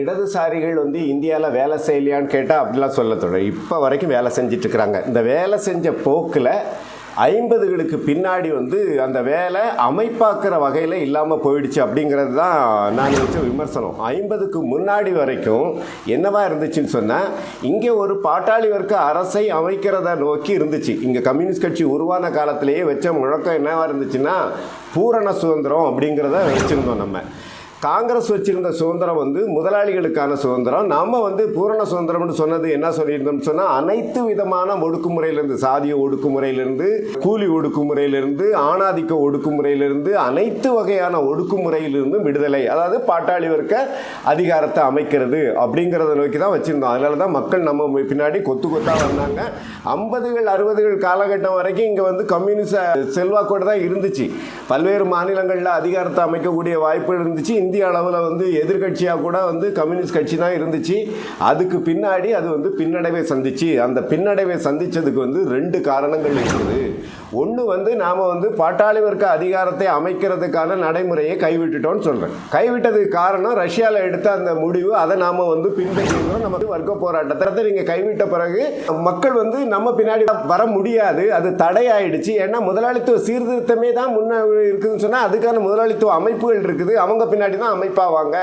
இடதுசாரிகள் இந்தியாவில் வேலை செய்யலையான்னு கேட்டால் அப்படிலாம் சொல்ல தொடர் இப்போ வரைக்கும் வேலை செஞ்சிட்ருக்குறாங்க. இந்த வேலை செஞ்ச போக்கில் 50களுக்கு பின்னாடி அந்த வேலை அமைப்பாக்குற வகையில் இல்லாமல் போயிடுச்சு அப்படிங்கிறது தான் நான் வச்ச விமர்சனம். 50க்கு முன்னாடி வரைக்கும் என்னவா இருந்துச்சுன்னு சொன்னால், இங்கே ஒரு பாட்டாளி வர்க்க அரசை அமைக்கிறத நோக்கி இருந்துச்சு. இங்கே கம்யூனிஸ்ட் கட்சி உருவான காலத்திலேயே வச்ச முழக்கம் என்னவா இருந்துச்சுன்னா, பூரண சுதந்திரம் அப்படிங்கிறத வச்சுருந்தோம். நம்ம காங்கிரஸ் வச்சிருந்த சுதந்திரம் முதலாளிகளுக்கான சுதந்திரம். நம்ம பூரண சுதந்திரம்னு சொன்னது என்ன சொல்லியிருந்தோம்னு சொன்னால், அனைத்து விதமான ஒடுக்குமுறையிலிருந்து, சாதிய ஒடுக்குமுறையிலிருந்து, கூலி ஒடுக்குமுறையிலிருந்து, ஆணாதிக்க ஒடுக்குமுறையிலிருந்து, அனைத்து வகையான ஒடுக்குமுறையிலிருந்து விடுதலை, அதாவது பாட்டாளி வர்க்க அதிகாரத்தை அமைக்கிறது அப்படிங்கிறத நோக்கி தான் வச்சுருந்தோம். அதனால தான் மக்கள் நம்ம பின்னாடி கொத்து கொத்தாக வந்தாங்க. 50கள் 60கள் காலகட்டம் வரைக்கும் இங்கே கம்யூனிச செல்வாக்கோடு தான் இருந்துச்சு. பல்வேறு மாநிலங்களில் அதிகாரத்தை அமைக்கக்கூடிய வாய்ப்பு இருந்துச்சு. இந்திய அளவில் எதிர்கட்சியாக கூட கம்யூனிஸ்ட் கட்சி தான் இருந்துச்சு. அதுக்கு பின்னாடி அது பின்னடைவை சந்திச்சு. அந்த பின்னடைவை சந்தித்ததுக்கு 2 காரணங்கள் இருக்குது. ஒன்று நாம் பாட்டாளி வர்க்க அதிகாரத்தை அமைக்கிறதுக்கான நடைமுறையை கைவிட்டுட்டோம்னு சொல்கிறேன். கைவிட்டதுக்கு காரணம் ரஷ்யாவில் எடுத்த அந்த முடிவு. அதை நாம் பின்பற்றிக்கிறோம். நமக்கு வர்க்க போராட்டத்தை நீங்கள் கைவிட்ட பிறகு மக்கள் நம்ம பின்னாடி வர முடியாது. அது தடையாயிடுச்சு. ஏன்னா முதலாளித்துவ சீர்திருத்தமே தான் முன்ன இருக்குதுன்னு சொன்னால், அதுக்கான முதலாளித்துவ அமைப்புகள் இருக்குது. அவங்க பின்னாடி தான் அமைப்பாவாங்க.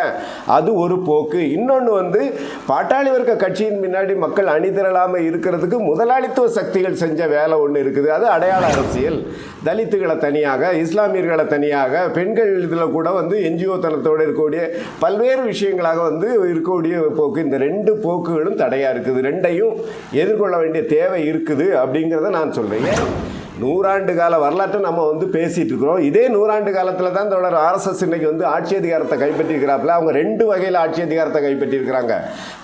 அது ஒரு போக்கு. இன்னொன்று பாட்டாளி வர்க்க கட்சியின் பின்னாடி மக்கள் அணிதிரளாமல் இருக்கிறதுக்கு முதலாளித்துவ சக்திகள் செஞ்ச வேலை ஒன்று இருக்குது. அது அடையாள அரசியல். தலித்துகளை தனியாக, இஸ்லாமியர்களை தனியாக, பெண்கள் இதில் கூட என்ஜிஓ தனத்தோடு இருக்கக்கூடிய பல்வேறு விஷயங்களாக இருக்கக்கூடிய போக்கு. இந்த 2 போக்குகளும் தடையாக இருக்குது. 2ஐயும் எதிர்கொள்ள வேண்டிய தேவை இருக்குது அப்படிங்கிறத நான் சொல்கிறேன். 100 ஆண்டு கால வரலாற்றை நம்ம பேசிகிட்டு இருக்கிறோம். இதே 100 ஆண்டு காலத்தில் தான் தொடர் RSS இன்னைக்கு ஆட்சி அதிகாரத்தை கைப்பற்றியிருக்கிறாப்புல. அவங்க 2 வகையில் ஆட்சி அதிகாரத்தை கைப்பற்றியிருக்கிறாங்க.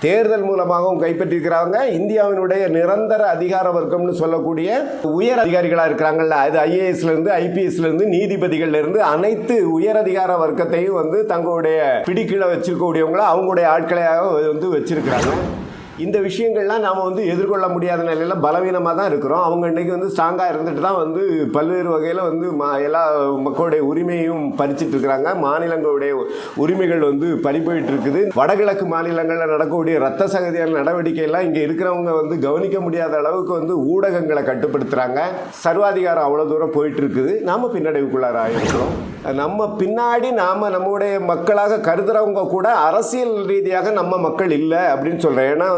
தேர்தல் மூலமாகவும் கைப்பற்றியிருக்கிறாங்க. இந்தியாவினுடைய நிரந்தர அதிகார வர்க்கம்னு சொல்லக்கூடிய உயர் அதிகாரிகளாக இருக்கிறாங்கல்ல, அது IASலேருந்து IPSலேருந்து நீதிபதிகள்லேருந்து அனைத்து உயர் அதிகார வர்க்கத்தையும் தங்களுடைய பிடிக்கீழ வச்சிருக்கக்கூடியவங்கள அவங்களுடைய ஆட்களையாக வச்சிருக்கிறாங்க. இந்த விஷயங்கள்லாம் நாம் எதிர்கொள்ள முடியாத நிலையில் பலவீனமாக தான் இருக்கிறோம். அவங்க இன்றைக்கி ஸ்ட்ராங்காக இருந்துட்டு தான் பல்வேறு வகையில் எல்லா மக்களுடைய உரிமையும் பறிச்சிட்டு இருக்கிறாங்க. மாநிலங்களுடைய உரிமைகள் பறிபோயிட்டு இருக்குது. வடகிழக்கு மாநிலங்களில் நடக்கக்கூடிய ரத்த சகதியான நடவடிக்கையெல்லாம் இங்கே இருக்கிறவங்க கவனிக்க முடியாத அளவுக்கு ஊடகங்களை கட்டுப்படுத்துகிறாங்க. சர்வாதிகாரம் அவ்வளோ தூரம் போயிட்டு இருக்குது. நாம் பின்னடைவுக்குள்ளார ஆகிருக்கிறோம். நம்ம பின்னாடி நம்முடைய மக்களாக கருதுறவங்க கூட அரசியல் ரீதியாக நம்ம மக்கள் இல்லை அப்படின்னு சொல்கிறேன். ஏன்னா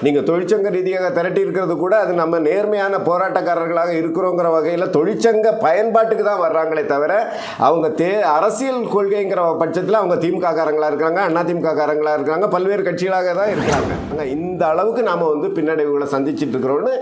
நீங்கள் தொழிற்சங்க ரீதியாக திரட்டி இருக்கிறது கூட அது நம்ம நேர்மையான போராட்டக்காரர்களாக இருக்கிறோங்கிற வகையில் தொழிற்சங்க பயன்பாட்டுக்கு தான் வர்றாங்களே தவிர, அவங்க அரசியல் கொள்கைங்கிற பட்சத்தில் அவங்க திமுக காரங்களாக இருக்கிறாங்க, அதிமுக காரங்களாக இருக்கிறாங்க, பல்வேறு கட்சிகளாக தான் இருக்கிறாங்க. இந்த அளவுக்கு நாம் பின்னடைவுகளை சந்திச்சுட்டு இருக்கிறோன்னு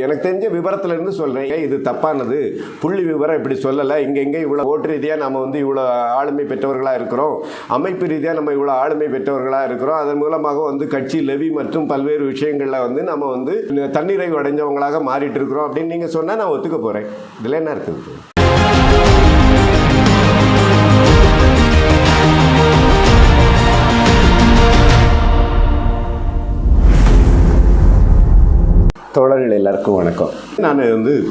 எனக்கு தெரிஞ்ச விவரத்திலிருந்து சொல்கிறேன். இது தப்பானது. புள்ளி விவரம் இப்படி சொல்லலை. இங்கே இவ்வளோ ஓட்டு ரீதியாக நம்ம இவ்வளோ ஆளுமை பெற்றவர்களாக இருக்கிறோம், அமைப்பு ரீதியாக நம்ம இவ்வளோ ஆளுமை பெற்றவர்களாக இருக்கிறோம், அதன் மூலமாக கட்சி லெவி மற்றும் பல்வேறு விஷயங்களில் நம்ம தன்னிறைவு அடைஞ்சவங்களாக மாறிட்டு இருக்கிறோம் அப்படின்னு நீங்கள் சொன்னால் நான் ஒத்துக்க போகிறேன். இதில் என்ன இருக்குது? தோழர்கள் எல்லாருக்கும் வணக்கம். நான்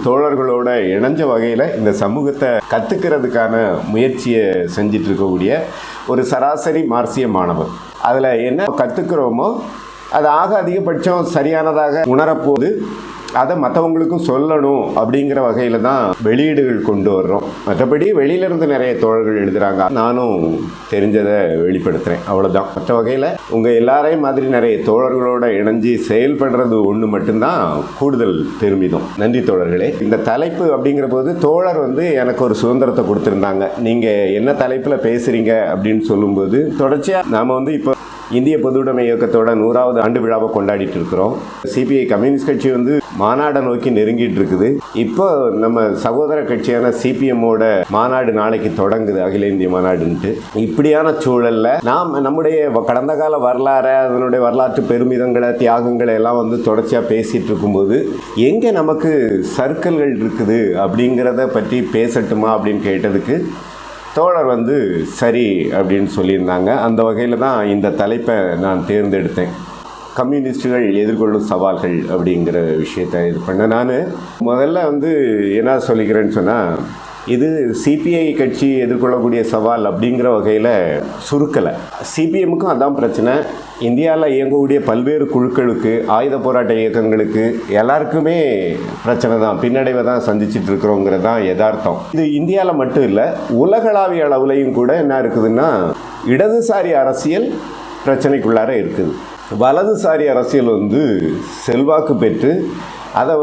தோழர்களோட இணைஞ்ச வகையில் இந்த சமூகத்தை கற்றுக்கிறதுக்கான முயற்சியை செஞ்சிட்டு இருக்கக்கூடிய ஒரு சராசரி மார்க்சிய மாணவர். அதில் என்ன கற்றுக்கிறோமோ அது அதிகபட்சம் சரியானதாக உணரப்போது அதை மற்றவங்களுக்கும் சொல்லணும் அப்படிங்கிற வகையில் தான் வெளியீடுகள் கொண்டு வர்றோம். மற்றபடி வெளியிலேருந்து நிறைய தோழர்கள் எழுதுகிறாங்க, நானும் தெரிஞ்சதை வெளிப்படுத்துகிறேன், அவ்வளோதான். மற்ற வகையில் உங்கள் எல்லாரையும் மாதிரி நிறைய தோழர்களோட இணைஞ்சி செயல்படுறது ஒன்று மட்டும்தான் கூடுதல் பெருமிதம். நன்றி தோழர்களே. இந்த தலைப்பு அப்படிங்கிற போது தோழர் எனக்கு ஒரு சுதந்திரத்தை கொடுத்துருந்தாங்க. நீங்கள் என்ன தலைப்பில் பேசுகிறீங்க அப்படின்னு சொல்லும்போது தொடர்ச்சியாக நாம் இப்போ இந்திய பொதுவுடைமை இயக்கத்தோட 100வது ஆண்டு விழாவை கொண்டாடிட்டு இருக்கிறோம். சிபிஐ கம்யூனிஸ்ட் கட்சி மாநாடை நோக்கி நெருங்கிட்டு இருக்குது. இப்போ நம்ம சகோதர கட்சியான சிபிஎம்மோட மாநாடு நாளைக்கு தொடங்குது, அகில இந்திய மாநாடுன்ட்டு. இப்படியான சூழல்ல நாம் நம்முடைய கடந்த கால வரலாறு, அதனுடைய வரலாற்று பெருமிதங்களை, தியாகங்களை எல்லாம் தொடர்ச்சியாக பேசிட்டு இருக்கும்போது எங்கே நமக்கு சர்க்கிள்கள் இருக்குது அப்படிங்கிறத பற்றி பேசட்டுமா அப்படின்னு கேட்டதுக்கு தோழர் சரி அப்படின்னு சொல்லியிருந்தாங்க. அந்த வகையில் தான் இந்த தலைப்பை நான் தேர்ந்தெடுத்தேன். கம்யூனிஸ்டுகள் எதிர்கொள்ளும் சவால்கள் அப்படிங்கிற விஷயத்தை இது பண்ண நான் முதல்ல என்ன சொல்லிக்கிறேன்னு சொன்னால், இது சிபிஐ கட்சி எதிர்கொள்ளக்கூடிய சவால் அப்படிங்கிற வகையில் சுருக்கலை. சிபிஎம்முக்கும் அதான் பிரச்சனை. இந்தியாவில் இயங்கக்கூடிய பல்வேறு குழுக்களுக்கு, ஆயுத போராட்ட இயக்கங்களுக்கு எல்லாருக்குமே பிரச்சனை தான், பின்னடைவை தான் சந்திச்சுட்டு இருக்கிறோங்கிறது தான் யதார்த்தம். இது இந்தியாவில் மட்டும் இல்லை, உலகளாவிய அளவுலையும் கூட என்ன இருக்குதுன்னா, இடதுசாரி அரசியல் பிரச்சனைக்குள்ளார இருக்குது. வலதுசாரி அரசியல் செல்வாக்கு பெற்று அதை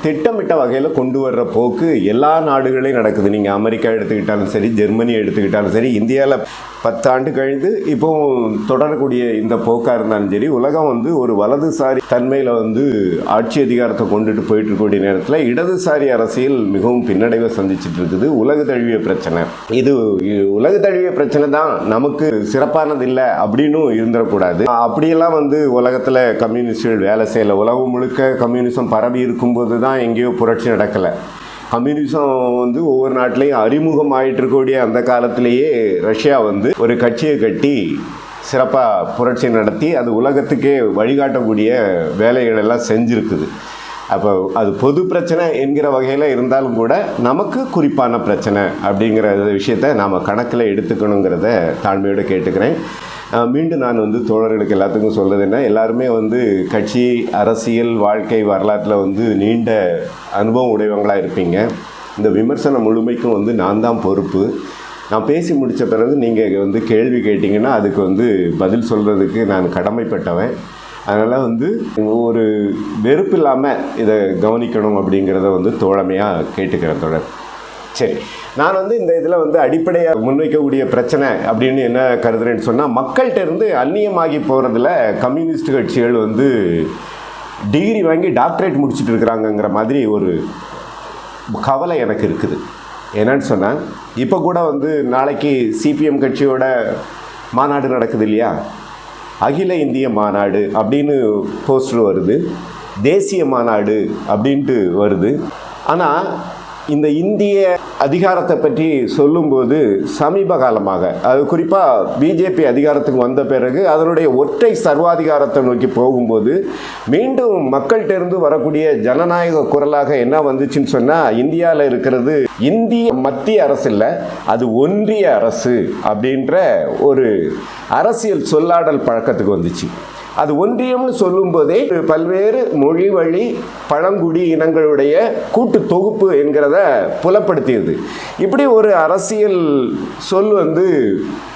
திட்டமிட்ட வகையில் கொண்டு வர்ற போக்கு எல்லா நாடுகளையும் நடக்குது. நீங்கள் அமெரிக்கா எடுத்துக்கிட்டாலும் சரி, ஜெர்மனி எடுத்துக்கிட்டாலும் சரி, இந்தியாவில் 10 ஆண்டு கழிந்து இப்போவும் தொடரக்கூடிய இந்த போக்காக இருந்தாலும் சரி, உலகம் ஒரு வலதுசாரி தன்மையில் ஆட்சி அதிகாரத்தை கொண்டுட்டு போயிட்டு இருக்கக்கூடிய நேரத்தில் இடதுசாரி அரசியல் மிகவும் பின்னடைவை சந்திச்சுட்டு இருக்குது. உலக தழுவிய பிரச்சனை இது. உலக தழுவிய பிரச்சனை தான், நமக்கு சிறப்பானது இல்லை அப்படின்னு இருந்துடக்கூடாது. அப்படியெல்லாம் உலகத்தில் கம்யூனிஸ்டுகள் வேலை செய்யலை. உலகம் முழுக்க கம்யூனிசம் பரவி இருக்கும்போது தான் எங்கேயோ புரட்சி நடக்கலை. கம்யூனிசம் ஒவ்வொரு நாட்டிலையும் அறிமுகம் ஆகிட்டு இருக்கக்கூடிய அந்த காலத்திலேயே ரஷ்யா ஒரு கட்சியை கட்டி சிறப்பாக புரட்சி நடத்தி அது உலகத்துக்கே வழிகாட்டக்கூடிய வேலைகள் எல்லாம் செஞ்சுருக்குது. அப்போ அது பொது பிரச்சனை என்கிற வகையில் இருந்தாலும் கூட நமக்கு குறிப்பான பிரச்சனை அப்படிங்கிற விஷயத்தை நாம் கணக்கில் எடுத்துக்கணுங்கிறத தாழ்மையோடு கேட்டுக்கிறேன். மீண்டும் நான் தோழர்களுக்கு எல்லாத்துக்கும் சொல்கிறது என்ன, எல்லாருமே கட்சி அரசியல் வாழ்க்கை வரலாற்றில் நீண்ட அனுபவம் உடையவங்களாக இருப்பீங்க. இந்த விமர்சனம் முழுமைக்கும் நான் தான் பொறுப்பு. நான் பேசி முடித்த பிறகு நீங்கள் கேள்வி கேட்டிங்கன்னா அதுக்கு பதில் சொல்கிறதுக்கு நான் கடமைப்பட்டவன். அதனால் ஒரு வெறுப்பு இல்லாமல் இதை கவனிக்கணும் அப்படிங்கிறத தோழமையாக கேட்டுக்கிறேன் தோழர். சரி, நான் இந்த இதில் அடிப்படையாக முன்வைக்கக்கூடிய பிரச்சனை அப்படின்னு என்ன கருதுறேன்னு சொன்னால், மக்கள்கிட்ட இருந்து அந்நியமாகி போகிறதுல கம்யூனிஸ்ட் கட்சிகள் டிகிரி வாங்கி டாக்டரேட் முடிச்சுட்டு இருக்கிறாங்கங்கிற மாதிரி ஒரு கவலை எனக்கு இருக்குது. என்னன்னு சொன்னால், இப்போ கூட நாளைக்கு சிபிஎம் கட்சியோட மாநாடு நடக்குது இல்லையா, அகில இந்திய மாநாடு அப்படின்னு போஸ்டர் வருது, தேசிய மாநாடு அப்படின்ட்டு வருது. ஆனால் இந்த இந்திய அதிகாரத்தை பற்றி சொல்லும்போது சமீப காலமாக, அது குறிப்பாக பிஜேபி அதிகாரத்துக்கு வந்த பிறகு அதனுடைய ஒற்றை சர்வாதிகாரத்தை நோக்கி போகும்போது மீண்டும் மக்கள்கிட்ட இருந்து வரக்கூடிய ஜனநாயக குரலாக என்ன வந்துச்சுன்னு சொன்னால், இந்தியாவில் இருக்கிறது இந்திய மத்திய அரசு இல்லை, அது ஒன்றிய அரசு அப்படின்ற ஒரு அரசியல் சொல்லாடல் பழக்கத்துக்கு வந்துச்சு. அது ஒன்றியம்னு சொல்லும்போதே பல்வேறு மொழி வழி பழங்குடி இனங்களுடைய கூட்டு தொகுப்பு என்கிறத புலப்படுத்தியது. இப்படி ஒரு அரசியல் சொல்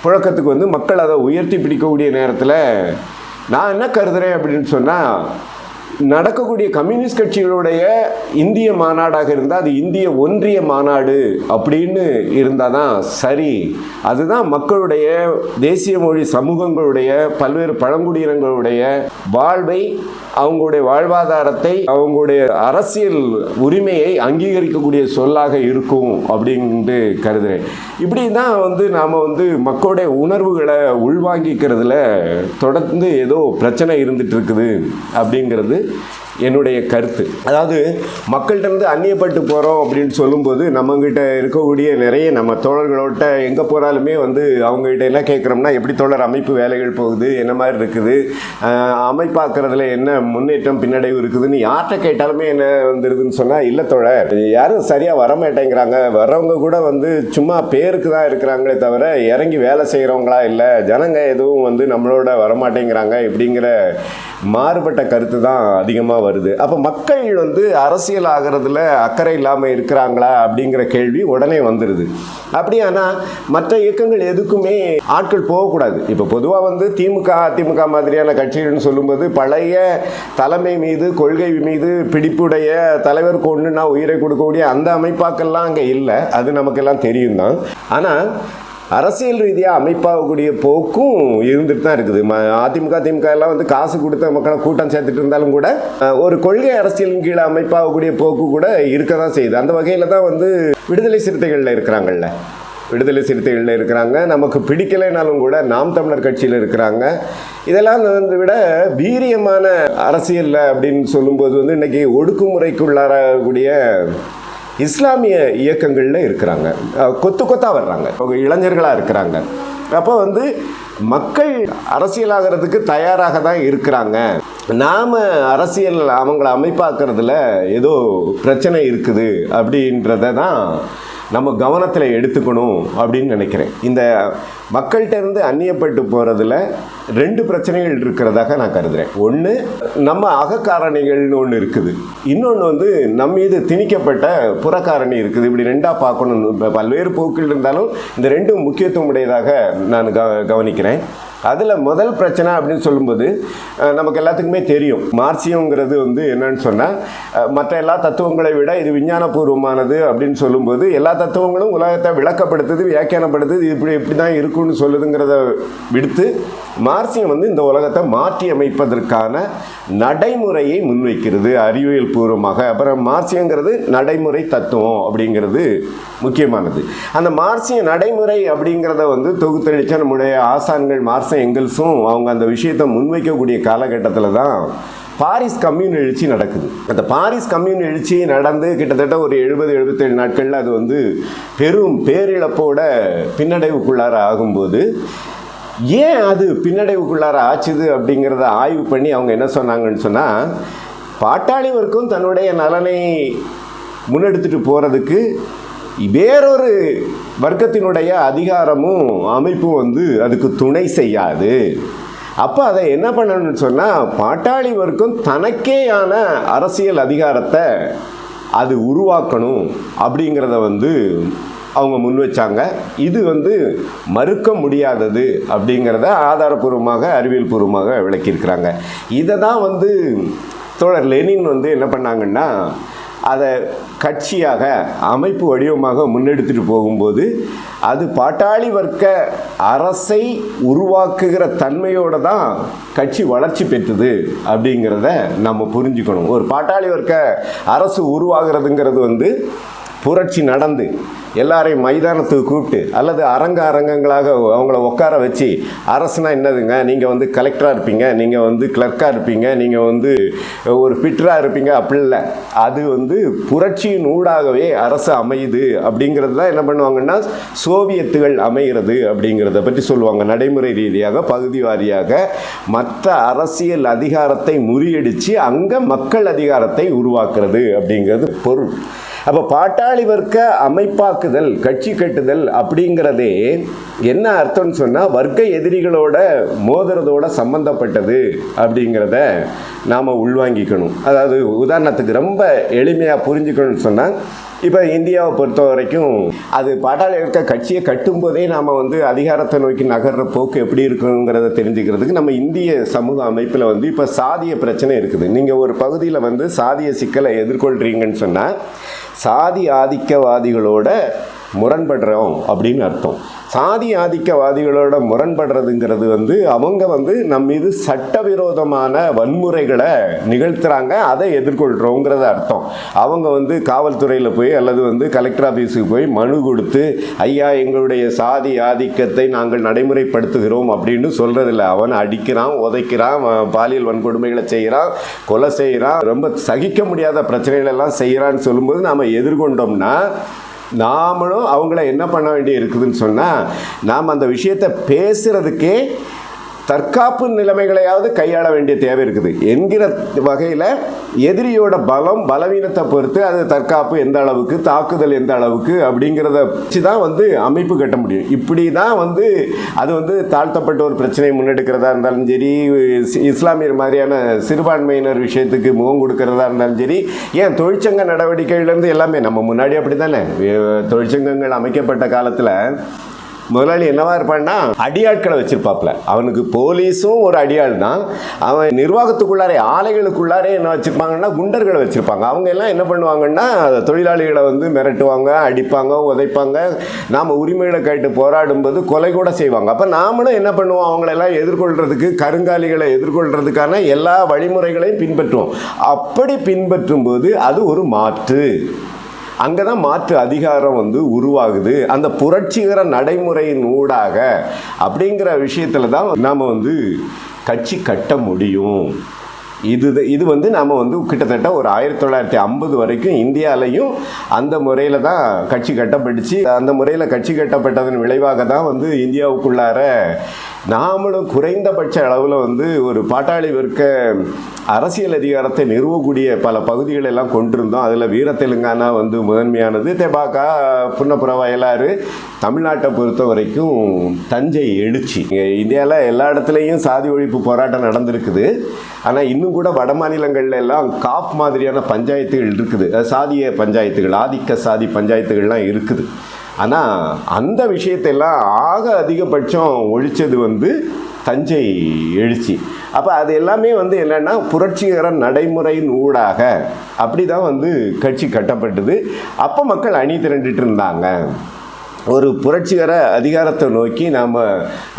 புழக்கத்துக்கு மக்கள் அதை உயர்த்தி பிடிக்கக்கூடிய நேரத்தில் நான் என்ன கருதுகிறேன் அப்படின்னு சொன்னால், நடக்கக்கூடிய கம்யூனிஸ்ட் கட்சிகளுடைய இந்திய மாநாடாக இருந்தால் அது இந்திய ஒன்றிய மாநாடு அப்படின்னு இருந்தால் தான் சரி. அதுதான் மக்களுடைய தேசிய மொழி சமூகங்களுடைய பல்வேறு பழங்குடியினங்களுடைய வாழ்வை, அவங்களுடைய வாழ்வாதாரத்தை, அவங்களுடைய அரசியல் உரிமையை அங்கீகரிக்கக்கூடிய சொல்லாக இருக்கும் அப்படின்ட்டு கருதுகிறேன். இப்படி தான் நாம் மக்களுடைய உணர்வுகளை உள்வாங்கிக்கிறதுல தொடர்ந்து ஏதோ பிரச்சனை இருந்துட்டு இருக்குது அப்படிங்கிறது என்னுடைய கருத்து. அதாவது மக்கள்கிட்ட அந்நியப்பட்டு போகிறோம் அப்படின்னு சொல்லும்போது, நம்மகிட்ட இருக்கக்கூடிய நிறைய நம்ம தோழர்களோட்ட எங்கே போனாலுமே அவங்ககிட்ட என்ன கேட்குறோம்னா, எப்படி தோழர் அமைப்பு வேலைகள் போகுது, என்ன மாதிரி இருக்குது, அமைப்பாக்குறதுல என்ன முன்னேற்றம் பின்னடைவு இருக்குதுன்னு யார்கிட்ட கேட்டாலுமே என்ன வந்துடுதுன்னு சொன்னால், இல்லை தோழர் யாரும் சரியாக வரமாட்டேங்கிறாங்க, வர்றவங்க கூட சும்மா பேருக்கு தான் இருக்கிறாங்களே தவிர இறங்கி வேலை செய்கிறவங்களா இல்லை, ஜனங்க எதுவும் நம்மளோட வரமாட்டேங்கிறாங்க இப்படிங்கிற மாறுபட்ட கருத்து தான் அதிகமாக வருது. அப்போ மக்கள் அரசியல் ஆகிறதுல அக்கறை இல்லாமல் இருக்கிறாங்களா அப்படிங்கிற கேள்வி உடனே வந்துடுது. அப்படியானா மற்ற இயக்கங்கள் எதுக்குமே ஆட்கள் போகக்கூடாது. இப்போ பொதுவாக திமுக அதிமுக மாதிரியான கட்சிகள்னு சொல்லும்போது பழைய தலைமை மீது கொள்கை மீது பிடிப்புடைய தலைவருக்கு ஒன்றுனா உயிரை கொடுக்கக்கூடிய அந்த அமைப்பாக்கள்லாம் அங்கே இல்லை, அது நமக்கெல்லாம் தெரியும் தான். ஆனால் அரசியல் ரீதியாக அமைப்பாகக்கூடிய போக்கும் இருந்துட்டு தான் இருக்குது. அதிமுக திமுக எல்லாம் காசு கொடுத்த மக்களை கூட்டம் சேர்த்துட்டு இருந்தாலும் கூட ஒரு கொள்கை அரசியலின் கீழே அமைப்பாகக்கூடிய போக்கு கூட இருக்க தான் செய்யுது. அந்த வகையில் தான் விடுதலை சிறுத்தைகளில் இருக்கிறாங்கல்ல, விடுதலை சிறுத்தைகளில் இருக்கிறாங்க, நமக்கு பிடிக்கலைனாலும் கூட நாம் தமிழர் கட்சியில் இருக்கிறாங்க. இதெல்லாம் விட வீரியமான அரசியல் அப்படின்னு சொல்லும்போது இன்றைக்கி ஒடுக்குமுறைக்குள்ளாரக்கூடிய இஸ்லாமிய இயக்கங்களில் இருக்கிறாங்க, கொத்து கொத்தாக வர்றாங்க, இளைஞர்களாக இருக்கிறாங்க. அப்போ மக்கள் அரசியலாகிறதுக்கு தயாராக தான் இருக்கிறாங்க. நாம் அரசியல் அவங்கள அமைப்பாக்குறதுல ஏதோ பிரச்சனை இருக்குது அப்படின்றத தான் நம்ம கவனத்தில் எடுத்துக்கணும் அப்படின்னு நினைக்கிறேன். இந்த மக்கள்கிட்ட இருந்து அந்நியப்பட்டு போகிறதுல 2 பிரச்சனைகள் இருக்கிறதாக நான் கருதுகிறேன். ஒன்று, நம்ம அகக்காரணிகள்னு ஒன்று இருக்குது, இன்னொன்று வந்து நம்ம மீது திணிக்கப்பட்ட புறக்காரணி இருக்குது. இப்படி 2ஆக பார்க்கணும். பல்வேறு போக்குகள் இருந்தாலும் இந்த 2ம் முக்கியத்துவம் உடையதாக நான் கவனிக்கிறேன். அதில் முதல் பிரச்சனை அப்படின்னு சொல்லும்போது நமக்கு எல்லாத்துக்குமே தெரியும், மார்க்சியங்கிறது வந்து என்னன்னு சொன்னால் மற்ற எல்லா தத்துவங்களை விட இது விஞ்ஞானபூர்வமானது அப்படின்னு சொல்லும்போது எல்லா தத்துவங்களும் உலகத்தை விளக்கப்படுத்துது, வியாக்கியானப்படுத்துது, இப்படி தான் இருக்குன்னு சொல்லுதுங்கிறத விடுத்து மார்க்சியம் வந்து இந்த உலகத்தை மாற்றி அமைப்பதற்கான நடைமுறையை முன்வைக்கிறது அறிவியல் பூர்வமாக. அப்புறம் மார்க்சியங்கிறது நடைமுறை தத்துவம் அப்படிங்கிறது முக்கியமானது. அந்த மார்க்சிய நடைமுறை அப்படிங்கிறத வந்து தொகுத்தளித்த நம்முடைய ஆசான்கள் மார்க்சும் எங்கெல்ஸும் அவங்க அந்த விஷயத்தை முன்வைக்கக்கூடிய காலகட்டத்தில் தான் பாரிஸ் கம்யூன் எழுச்சி நடக்குது. அந்த பாரிஸ் கம்யூன் எழுச்சி நடந்து கிட்டத்தட்ட ஒரு 70-77 நாட்களில் அது வந்து பெரும் பேரிழப்போட பின்னடைவுக்குள்ளார ஆகும்போது ஏன் அது பின்னடைவுக்குள்ளார ஆச்சுது அப்படிங்கிறத ஆய்வு பண்ணி அவங்க என்ன சொன்னாங்கன்னு சொன்னால், பாட்டாளி வர்க்கம் தன்னுடைய நலனை முன்னெடுத்துட்டு போகிறதுக்கு வேறொரு வர்க்கத்தினுடைய அதிகாரமும் அமைப்பும் வந்து அதுக்கு துணை செய்யாது. அப்போ அதை என்ன பண்ணணும்னு சொன்னால், பாட்டாளி வர்க்கம் தனக்கேயான அரசியல் அதிகாரத்தை அது உருவாக்கணும் அப்படிங்கிறத வந்து அவங்க முன் வச்சாங்க. இது வந்து மறுக்க முடியாதது அப்படிங்கிறத ஆதாரபூர்வமாக அறிவியல் பூர்வமாக விளக்கியிருக்கிறாங்க. இதை தான் வந்து தோழர் லெனின் வந்து என்ன பண்ணாங்கன்னா, அதை கட்சியாக அமைப்பு வடிவமாக முன்னெடுத்துட்டு போகும்போது அது பாட்டாளி வர்க்க அரசை உருவாக்குகிற தன்மையோடு தான் கட்சி வளர்ச்சி பெற்றது அப்படிங்கிறத நம்ம புரிஞ்சுக்கணும். ஒரு பாட்டாளி வர்க்க அரசு உருவாகிறதுங்கிறது வந்து புரட்சி நடந்து எல்லாரையும் மைதானத்துக்கு கூப்பிட்டு அல்லது அரங்கங்களாக அவங்கள உட்கார வச்சு, அரசுனா என்னதுங்க, நீங்கள் வந்து கலெக்டராக இருப்பீங்க, நீங்கள் வந்து கிளர்க்காக இருப்பீங்க, நீங்கள் வந்து ஒரு ஃபிட்டராக இருப்பீங்க, அப்படி இல்லை. அது வந்து புரட்சியின் ஊடாகவே அரசு அமையுது அப்படிங்கிறது தான் என்ன பண்ணுவாங்கன்னா சோவியத்துகள் அமைகிறது அப்படிங்கிறத பற்றி சொல்லுவாங்க. நடைமுறை ரீதியாக பகுதி வாரியாக மற்ற அரசியல் அதிகாரத்தை முறியடித்து அங்கே மக்கள் அதிகாரத்தை உருவாக்குறது அப்படிங்கிறது பொருள். அப்போ பாட்டாளி வர்க்க அமைப்பாக்குதல், கட்சி கட்டுதல் அப்படிங்கிறதே என்ன அர்த்தம்னு சொன்னால் வர்க்க எதிரிகளோட மோதுறதோட சம்பந்தப்பட்டது அப்படிங்கிறத நாம் உள்வாங்கிக்கணும். அதாவது உதாரணத்துக்கு ரொம்ப எளிமையாக புரிஞ்சுக்கணும்னு சொன்னால், இப்போ இந்தியாவை பொறுத்த வரைக்கும் அது பாட்டாளி வர்க்க கட்சியை கட்டும்போதே நாம் வந்து அதிகாரத்தை நோக்கி நகர்ற போக்கு எப்படி இருக்குங்கிறத தெரிஞ்சுக்கிறதுக்கு நம்ம இந்திய சமூக அமைப்பில் வந்து இப்போ சாதிய பிரச்சனை இருக்குது. நீங்கள் ஒரு பகுதியில் வந்து சாதிய சிக்கலை எதிர்கொள்கிறீங்கன்னு சொன்னால் சாதி ஆதிக்கவாதிகளோட முரண்படுறோம் அப்படின்னு அர்த்தம். சாதி ஆதிக்கவாதிகளோட முரண்படுறதுங்கிறது வந்து அவங்க வந்து நம்ம மீது சட்டவிரோதமான வன்முறைகளை நிகழ்த்துறாங்க, அதை எதிர்கொள்கிறோங்கிறத அர்த்தம். அவங்க வந்து காவல்துறையில் போய் அல்லது வந்து கலெக்டர் ஆஃபீஸுக்கு போய் மனு கொடுத்து, ஐயா எங்களுடைய சாதி ஆதிக்கத்தை நாங்கள் நடைமுறைப்படுத்துகிறோம் அப்படின்னு சொல்கிறதில்ல. அவன் அடிக்கிறான், உதைக்கிறான், பாலியல் வன்கொடுமைகளை செய்கிறான், கொலை செய்கிறான், ரொம்ப சகிக்க முடியாத பிரச்சனைகளெல்லாம் செய்கிறான்னு சொல்லும்போது நாம் எதிர்கொண்டோம்னா நாமளும் அவங்கள என்ன பண்ண வேண்டி இருக்குதுன்னு சொன்னால், நாம் அந்த விஷயத்தை பேசுகிறதுக்கே தற்காப்பு நிலைமைகளையாவது கையாள வேண்டிய தேவை இருக்குது என்கிற வகையில் எதிரியோட பலம் பலவீனத்தை பொறுத்து அது தற்காப்பு எந்த அளவுக்கு, தாக்குதல் எந்த அளவுக்கு அப்படிங்கிறத வச்சு தான் வந்து அமைப்பு கட்ட முடியும். இப்படி தான் வந்து அது வந்து தாழ்த்தப்பட்ட ஒரு பிரச்சனையை முன்னெடுக்கிறதா இருந்தாலும் சரி, இஸ்லாமியர் மாதிரியான சிறுபான்மையினர் விஷயத்துக்கு முகம் கொடுக்கறதா இருந்தாலும் சரி, ஏன் தொழிற்சங்க நடவடிக்கையிலேருந்து எல்லாமே நம்ம முன்னாடி அப்படி தானே. தொழிற்சங்கங்கள் அமைக்கப்பட்ட காலத்தில் முதலாளி என்னவா இருப்பான்னா அடியாட்களை வச்சிருப்பாப்ல. அவனுக்கு போலீஸும் ஒரு அடியாள் தான். அவன் நிர்வாகத்துக்குள்ளாரே ஆலைகளுக்குள்ளாரே என்ன வச்சிருப்பாங்கன்னா குண்டர்களை வச்சிருப்பாங்க. அவங்க எல்லாம் என்ன பண்ணுவாங்கன்னா தொழிலாளிகளை வந்து மிரட்டுவாங்க, அடிப்பாங்க, உதைப்பாங்க. நாம் உரிமைகளை கேட்டு போராடும்போது கொலை கூட செய்வாங்க. அப்போ நாமளும் என்ன பண்ணுவோம், அவங்களெல்லாம் எதிர்கொள்றதுக்கு, கருங்காலிகளை எதிர்கொள்றதுக்கான எல்லா வழிமுறைகளையும் பின்பற்றுவோம். அப்படி பின்பற்றும் போது அது ஒரு மாற்று. அங்கே தான் மாற்று அதிகாரம் வந்து உருவாகுது, அந்த புரட்சிகர நடைமுறையின் ஊடாக. அப்படிங்கிற விஷயத்தில் தான் நாம் வந்து கட்சி கட்ட முடியும். இது வந்து நாம் வந்து கிட்டத்தட்ட ஒரு 1950 வரைக்கும் இந்தியாலையும் அந்த முறையில் தான் கட்சி கட்டப்பட்டுச்சு. அந்த முறையில் கட்சி கட்டப்பட்டதன் விளைவாக தான் வந்து இந்தியாவுக்குள்ளார நாமளும் குறைந்தபட்ச அளவில் வந்து ஒரு பாட்டாளி வர்க்க அரசியல் அதிகாரத்தை நிறுவக்கூடிய பல பகுதிகள் எல்லாம் கொண்டிருந்தோம். அதில் வீர தெலுங்கானா வந்து முதன்மையானது. தெபாக்கா, புன்னப்புற வயலாறு, தமிழ்நாட்டை பொறுத்த வரைக்கும் தஞ்சை எழுச்சி. இந்தியாவில் எல்லா இடத்துலையும் சாதி ஒழிப்பு போராட்டம் நடந்திருக்குது. ஆனால் இன்னும் கூட வட மாநிலங்கள்ல எல்லாம் காப் மாதிரியான பஞ்சாயத்துகள் இருக்குது. சாதிய பஞ்சாயத்துகள், ஆதிக்க சாதி பஞ்சாயத்துகள்லாம் இருக்குது. ஆனால் அந்த விஷயத்தெல்லாம் ஆக அதிகபட்சம் ஒழிச்சது வந்து தஞ்சை எழுச்சி. அப்போ அது எல்லாமே வந்து என்னென்னா புரட்சிகர நடைமுறையின் ஊடாக அப்படி தான் வந்து கட்சி கட்டப்பட்டது. அப்போ மக்கள் அணி திரண்டுட்டு இருந்தாங்க. ஒரு புரட்சிகர அதிகாரத்தை நோக்கி நாம்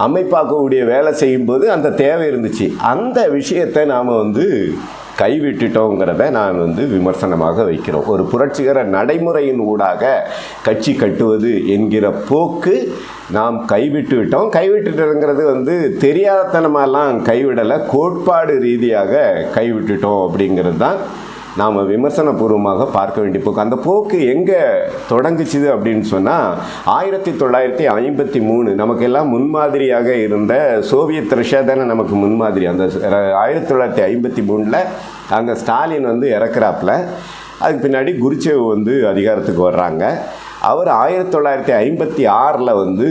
அமைப்பாக்கக்கூடிய வேலை செய்யும்போது அந்த தேவை இருந்துச்சு. அந்த விஷயத்தை நாம் வந்து கைவிட்டுட்டோங்கிறத நான் வந்து விமர்சனமாக வைக்கிறோம். ஒரு புரட்சிகர நடைமுறையின் ஊடாக கட்சி கட்டுவது என்கிற போக்கு நாம் கைவிட்டுட்டோங்கிறது வந்து தெரியாதனமாலாம் கைவிடலை, கோட்பாடு ரீதியாக கைவிட்டுட்டோம் அப்படிங்கிறது தான் நாம் விமர்சனபூர்வமாக பார்க்க வேண்டிய போக்கு. அந்த போக்கு எங்கே தொடங்குச்சுது அப்படின்னு சொன்னால் 1953 நமக்கெல்லாம் முன்மாதிரியாக இருந்த சோவியத் ரஷ்யா தானே நமக்கு முன்மாதிரி. அந்த 1953 அங்கே ஸ்டாலின் வந்து இறக்குறாப்புல. அதுக்கு பின்னாடி குருச்சேவ் வந்து அதிகாரத்துக்கு வர்றாங்க. அவர் 1956 வந்து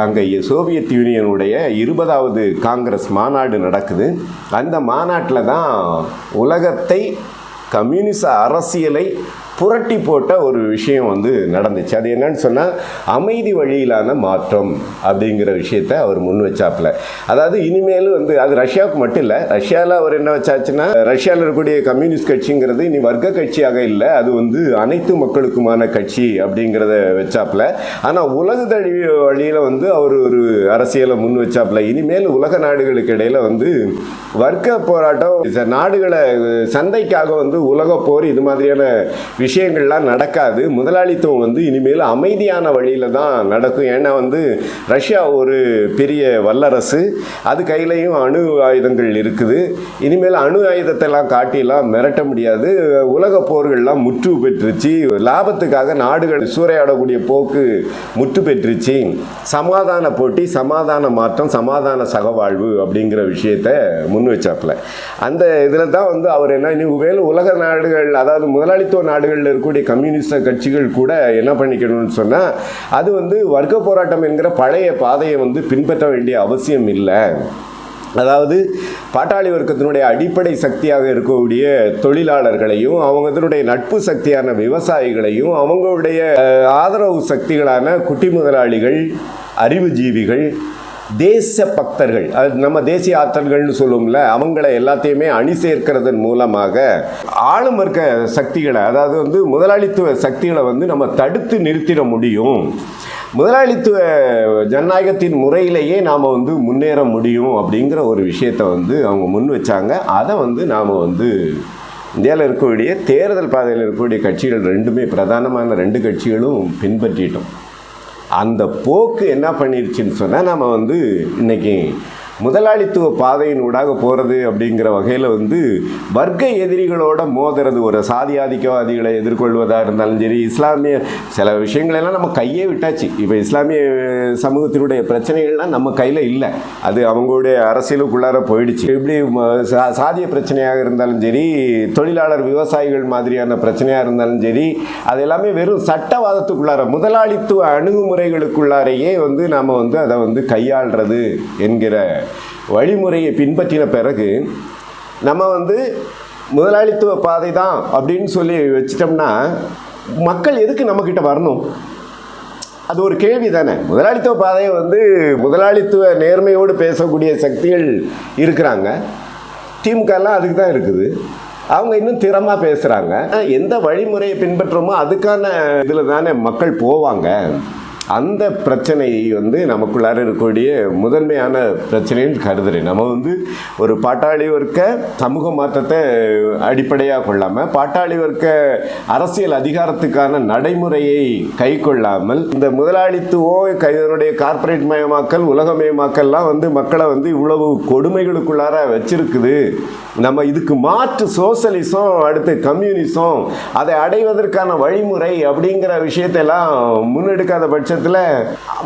அங்கே சோவியத் யூனியனுடைய 20வது காங்கிரஸ் மாநாடு நடக்குது. அந்த மாநாட்டில் தான் உலகத்தை கம்யூனிச அரசியலை புரட்டி போட்ட ஒரு விஷயம் வந்து நடந்துச்சு. அது என்னன்னு சொன்னால் அமைதி வழியிலான மாற்றம் அப்படிங்கிற விஷயத்தை அவர் முன் வச்சாப்புல. அதாவது இனிமேலும் வந்து அது ரஷ்யாவுக்கு மட்டும் இல்லை, ரஷ்யாவில் அவர் என்ன வச்சாச்சுன்னா ரஷ்யாவில் இருக்கக்கூடிய கம்யூனிஸ்ட் கட்சிங்கிறது இனி வர்க்க கட்சியாக இல்லை, அது வந்து அனைத்து மக்களுக்குமான கட்சி அப்படிங்கிறத வச்சாப்புல. ஆனால் உலக தழுவிய வழியில் வந்து அவர் ஒரு அரசியலை முன் வச்சாப்புல. இனிமேல் உலக நாடுகளுக்கு இடையில் வந்து வர்க்க போராட்டம், நாடுகளை சந்தைக்காக வந்து உலக போர் இது மாதிரியான விஷயங்கள்லாம் நடக்காது. முதலாளித்துவம் வந்து இனிமேல் அமைதியான வழியில் தான் நடக்கும். ஏன்னா வந்து ரஷ்யா ஒரு பெரிய வல்லரசு, அது கையிலையும் அணு ஆயுதங்கள் இருக்குது. இனிமேல் அணு ஆயுதத்தெல்லாம் காட்டிலாம் மிரட்ட முடியாது. உலக போர்கள்லாம் முற்று பெற்றுச்சு. லாபத்துக்காக நாடுகள் சூறையாடக்கூடிய போக்கு முற்று பெற்றுச்சு. சமாதான போட்டி, சமாதான மாற்றம், சமாதான சகவாழ்வு அப்படிங்கிற விஷயத்தை முன் வச்சாப்புல. அந்த இதில் தான் வந்து அவர் என்ன இனிமேல் உலக நாடுகள், அதாவது முதலாளித்துவ நாடுகள் இருக்கக்கூடிய கம்யூனிஸ்ட் கட்சிகள் கூட என்ன பண்ணிக்கணும்னு சொன்னால் அது வந்து வர்க்க போராட்டம் என்கிற பழைய பாதையை வந்து பின்பற்ற வேண்டிய அவசியம் இல்லை. அதாவது பாட்டாளி வர்க்கத்தினுடைய அடிப்படை சக்தியாக இருக்கக்கூடிய தொழிலாளர்களையும், அவங்களுடைய நட்பு சக்தியான விவசாயிகளையும், அவங்களுடைய ஆதரவு சக்திகளான குட்டி முதலாளிகள், அறிவுஜீவிகள், தேச பக்தர்கள், அது நம்ம தேசிய ஆற்றல்கள்னு சொல்லுவோம்ல, அவங்கள எல்லாத்தையுமே அணி சேர்க்கிறதன் மூலமாக ஆளும் வர்க்க சக்திகளை, அதாவது வந்து முதலாளித்துவ சக்திகளை வந்து நம்ம தடுத்து நிறுத்திட முடியும். முதலாளித்துவ ஜனநாயகத்தின் முறையிலேயே நாம் வந்து முன்னேற முடியும் அப்படிங்கிற ஒரு விஷயத்தை வந்து அவங்க முன் வச்சாங்க. அதை வந்து நாம் வந்து இந்தியாவில் இருக்கக்கூடிய தேர்தல் பாதையில் இருக்கக்கூடிய கட்சிகள் ரெண்டுமே, பிரதானமான 2 கட்சிகளும் பின்பற்றிட்டோம். அந்த போக்கு என்ன பண்ணிருச்சுன்னு சொன்னால் நம்ம வந்து இன்றைக்கி முதலாளித்துவ பாதையின் ஊடாக போகிறது அப்படிங்கிற வகையில் வந்து வர்க்க எதிரிகளோட மோதுறது, ஒரு சாதி ஆதிக்கவாதிகளை எதிர்கொள்வதாக இருந்தாலும் சரி, இஸ்லாமிய சில விஷயங்களெல்லாம் நம்ம கையே விட்டாச்சு. இப்போ இஸ்லாமிய சமூகத்தினுடைய பிரச்சனைகள்லாம் நம்ம கையில் இல்லை, அது அவங்களுடைய அரசியலுக்குள்ளார போயிடுச்சு. இப்படி சாதிய பிரச்சனையாக இருந்தாலும் சரி, தொழிலாளர் விவசாயிகள் மாதிரியான பிரச்சனையாக இருந்தாலும் சரி, அது எல்லாமே வெறும் சட்டவாதத்துக்குள்ளார முதலாளித்துவ அணுகுமுறைகளுக்குள்ளாரையே வந்து நாம் வந்து அதை வந்து கையாள்றது என்கிற வழிமுறையை பின்பற்றின பிறகு நம்ம வந்து முதலாளித்துவ பாதை தான் அப்படின்னு சொல்லி வச்சிட்டோம்னா மக்கள் எதுக்கு நம்மக்கிட்ட வரணும்? அது ஒரு கேள்வி தானே. முதலாளித்துவ பாதையை வந்து முதலாளித்துவ நேர்மையோடு பேசக்கூடிய சக்திகள் இருக்கிறாங்க. திமுகலாம் அதுக்கு தான் இருக்குது. அவங்க இன்னும் திறமாக பேசுகிறாங்க. எந்த வழிமுறையை பின்பற்றுமோ அதுக்கான இதில் தானே மக்கள் போவாங்க. அந்த பிரச்சனை வந்து நமக்குள்ளார இருக்கக்கூடிய முதன்மையான பிரச்சனைன்னு கருதுறேன். நம்ம வந்து ஒரு பாட்டாளி வர்க்க சமூக மாற்றத்தை அடிப்படையாக கொள்ளாமல், பாட்டாளி வர்க்க அரசியல் அதிகாரத்துக்கான நடைமுறையை கை கொள்ளாமல், இந்த முதலாளித்துவம் இதனுடைய கார்ப்பரேட் மயமாக்கல், உலகமயமாக்கல்லாம் வந்து மக்களை வந்து இவ்வளவு கொடுமைகளுக்குள்ளார வச்சிருக்குது. நம்ம இதுக்கு மாற்று சோசலிசம், அடுத்து கம்யூனிசம், அதை அடைவதற்கான வழிமுறை அப்படிங்கிற விஷயத்தெல்லாம் முன்னெடுக்காத பட்சத்தில்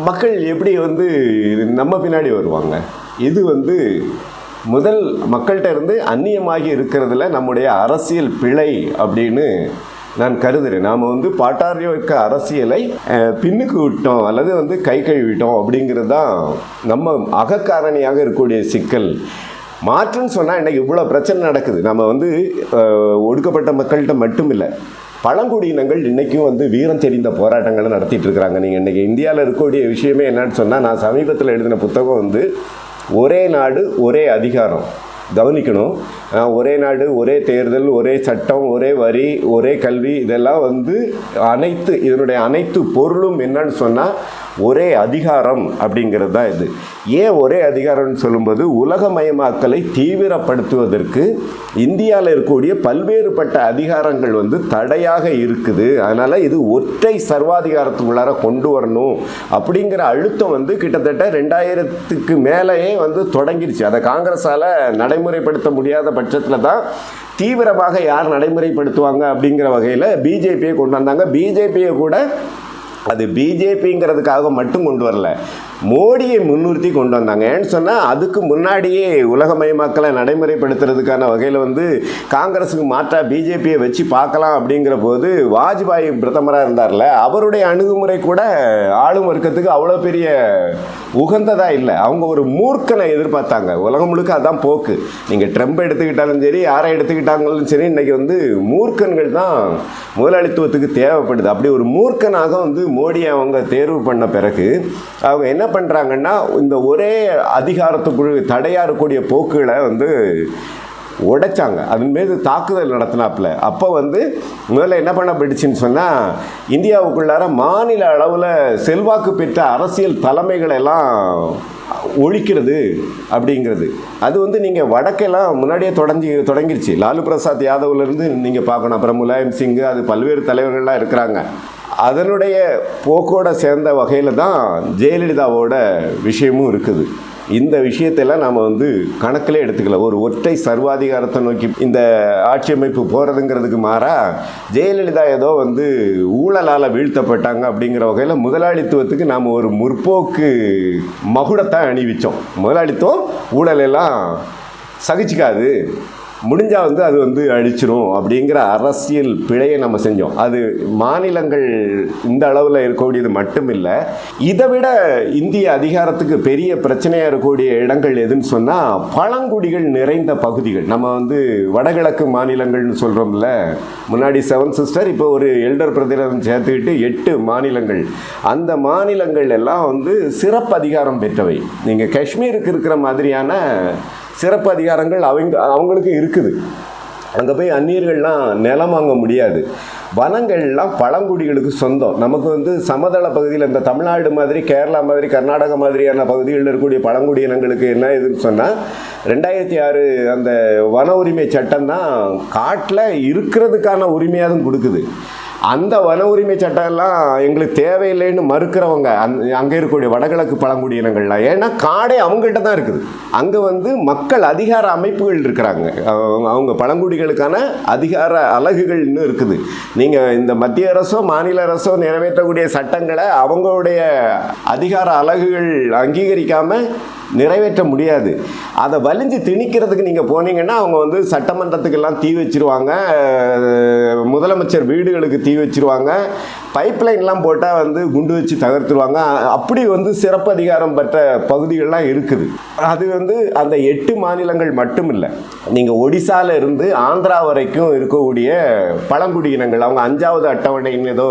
மக்கள் எப்படி வந்து நம்ம பின்னாடி வருவாங்க? இது வந்து முதல் மக்கள்கிட்ட இருந்து அந்நியமாகி இருக்கிறதுல நம்முடைய அரசியல் பிழை அப்படின்னு நான் கருதுகிறேன். நாம் வந்து பாட்டாளி வர்க்க அரசியலை பின்னுக்கு விட்டோம் அல்லது வந்து கை கழுவிட்டோம் அப்படிங்கிறது தான் நம்ம அகக்காரணியாக இருக்கக்கூடிய சிக்கல். மாற்றுன்னு சொன்னால் இன்றைக்கி இவ்வளோ பிரச்சனை நடக்குது. நம்ம வந்து ஒடுக்கப்பட்ட மக்கள்கிட்ட மட்டும் இல்லை, பழங்குடியினங்கள் இன்றைக்கும் வந்து வீரம் தெரிந்த போராட்டங்களை நடத்திட்டு இருக்கிறாங்க. நீங்கள் இன்றைக்கி இந்தியாவில் இருக்கக்கூடிய விஷயமே என்னன்னு சொன்னால், நான் சமீபத்தில் எழுதின புத்தகம் வந்து ஒரே நாடு ஒரே அதிகாரம். கவனிக்கணும், ஒரே நாடு ஒரே தேர்தல், ஒரே சட்டம், ஒரே வரி, ஒரே கல்வி, இதெல்லாம் வந்து இதனுடைய அனைத்து பொருளும் என்னன்னு சொன்னால் ஒரே அதிகாரம் அப்படிங்கிறது தான் இது. ஏன் ஒரே அதிகாரம்னு சொல்லும்போது, உலகமயமாக்கலை தீவிரப்படுத்துவதற்கு இந்தியாவில் இருக்கக்கூடிய பல்வேறுபட்ட அதிகாரங்கள் வந்து தடையாக இருக்குது. அதனால் இது ஒற்றை சர்வாதிகாரத்துக்குள்ளார கொண்டு வரணும் அப்படிங்கிற அழுத்தம் வந்து கிட்டத்தட்ட 2000க்கு மேலேயே வந்து தொடங்கிருச்சு. அதை காங்கிரஸால் நடைமுறைப்படுத்த முடியாத பட்சத்தில் தான் தீவிரமாக யார் நடைமுறைப்படுத்துவாங்க அப்படிங்கிற வகையில் பிஜேபியை கொண்டு வந்தாங்க. பிஜேபியை கூட அது பிஜேபிங்கிறதுக்காக மட்டும் கொண்டு வரல, மோடியை முன்னிறுத்தி கொண்டு வந்தாங்க. ஏன்னு சொன்னால் அதுக்கு முன்னாடியே உலகமயமாக்கலை நடைமுறைப்படுத்துறதுக்கான வகையில் வந்து காங்கிரஸுக்கு மாற்றாக பிஜேபியை வச்சு பார்க்கலாம் அப்படிங்கிற போது வாஜ்பாய் பிரதமராக இருந்தார்ல, அவருடைய அணுகுமுறை கூட ஆளும் வர்க்கத்துக்கு அவ்வளோ பெரிய உகந்ததாக இல்லை. அவங்க ஒரு மூர்க்கனை எதிர்பார்த்தாங்க. உலகம் முழுக்க அதான் போக்கு. நீங்கள் ட்ரம்ப் எடுத்துக்கிட்டாலும் சரி, யாரை எடுத்துக்கிட்டாங்களும் சரி, இன்றைக்கி வந்து மூர்க்கன்கள் தான் முதலாளித்துவத்துக்கு தேவைப்படுது. அப்படி ஒரு மூர்க்கனாக வந்து மோடியை அவங்க தேர்வு பண்ண பிறகு அவங்க என்ன பண்ணுறாங்கன்னா, இந்த ஒரே அதிகாரத்துக்குள் தடையாக இருக்கக்கூடிய போக்குகளை வந்து உடைச்சாங்க. அதன் மீது தாக்குதல் நடத்தினாப்புல. அப்போ வந்து முதல்ல என்ன பண்ணப்பட்டுச்சுன்னு சொன்னால், இந்தியாவுக்குள்ளார மாநில அளவில் செல்வாக்கு பெற்ற அரசியல் தலைமைகளை எல்லாம் ஒழிக்கிறது அப்படிங்கிறது. அது வந்து நீங்கள் வடக்கெல்லாம் முன்னாடியே தொடங்கிருச்சு. லாலு பிரசாத் யாதவ்லேருந்து நீங்கள் பார்க்கணும், அப்புறம் முலாயம் சிங், அது பல்வேறு தலைவர்கள்லாம் இருக்கிறாங்க. அதனுடைய போக்கோட சேர்ந்த வகையில் தான் ஜெயலலிதாவோட விஷயமும் இருக்குது. இந்த விஷயத்தெல்லாம் நாம் வந்து கணக்கிலே எடுத்துக்கல. ஒரு ஒற்றை சர்வாதிகாரத்தை நோக்கி இந்த ஆட்சி அமைப்பு போகிறதுங்கிறதுக்கு மாறாக ஜெயலலிதா ஏதோ வந்து ஊழலால் வீழ்த்தப்பட்டாங்க அப்படிங்கிற வகையில் முதலாளித்துவத்துக்கு நாம் ஒரு முற்போக்கு மகுடத்தான் அணிவித்தோம். முதலாளித்துவம் ஊழலெல்லாம் சகிச்சிக்காது, முடிஞ்சால் வந்து அது வந்து அழிச்சிரும் அப்படிங்கிற அரசியல் பிழையை நம்ம செஞ்சோம். அது மாநிலங்கள் இந்த அளவில் இருக்கக்கூடியது மட்டும் இல்லை, இதை விட இந்திய அதிகாரத்துக்கு பெரிய பிரச்சனையாக இருக்கக்கூடிய இடங்கள் எதுன்னு சொன்னால் பழங்குடிகள் நிறைந்த பகுதிகள். நம்ம வந்து வடகிழக்கு மாநிலங்கள்னு சொல்கிறோம்ல, முன்னாடி 7 சிஸ்டர், இப்போ ஒரு எல்டர் பிரதிநிதம் சேர்த்துக்கிட்டு 8 மாநிலங்கள். அந்த மாநிலங்கள் எல்லாம் வந்து சிறப்பு அதிகாரம் பெற்றவை. நீங்கள் காஷ்மீருக்கு இருக்கிற மாதிரியான சிறப்பு அதிகாரங்கள் அவங்களுக்கு இருக்குது. அங்கே போய் அந்நியர்கள்லாம் நிலம் வாங்க முடியாது. வனங்கள்லாம் பழங்குடிகளுக்கு சொந்தம். நமக்கு வந்து சமதள பகுதியில் இந்த தமிழ்நாடு மாதிரி, கேரளா மாதிரி, கர்நாடகா மாதிரியான பகுதிகளில் இருக்கக்கூடிய பழங்குடி இனங்களுக்கு என்ன இதுன்னு சொன்னால், 2006 அந்த வன உரிமை சட்டம் தான் காட்டில் இருக்கிறதுக்கான உரிமையாகவும் கொடுக்குது. அந்த வன உரிமை சட்டம் எல்லாம் எங்களுக்கு தேவையில்லைன்னு மறுக்கிறவங்க அங்கே இருக்கக்கூடிய வடகிழக்கு பழங்குடி இனங்கள்லாம். ஏன்னா காடே அவங்கள்ட்ட தான் இருக்குது. அங்கே வந்து மக்கள் அதிகார அமைப்புகள் இருக்கிறாங்க, அவங்க பழங்குடிகளுக்கான அதிகார அலகுகள்னு இருக்குது. நீங்கள் இந்த மத்திய அரசோ மாநில அரசோ நிறைவேற்றக்கூடிய சட்டங்களை அவங்களுடைய அதிகார அலகுகள் அங்கீகரிக்காமல் நிறைவேற்ற முடியாது. அதை வலிஞ்சு திணிக்கிறதுக்கு நீங்கள் போனீங்கன்னா அவங்க வந்து சட்டமன்றத்துக்கெல்லாம் தீ வச்சிருவாங்க, முதலமைச்சர் வீடுகளுக்கு தீ வச்சிருவாங்க, பைப்லைன்லாம் போட்டால் வந்து குண்டு வச்சு தகர்த்துருவாங்க. அப்படி வந்து சிறப்பு அதிகாரம் பெற்ற பகுதிகள்லாம் இருக்குது. அது வந்து அந்த 8 மாநிலங்கள் மட்டும் இல்லை, நீங்கள் ஒடிசால இருந்து ஆந்திரா வரைக்கும் இருக்கக்கூடிய பழங்குடியினங்கள் அவங்க 5வது அட்டவணைன்னு ஏதோ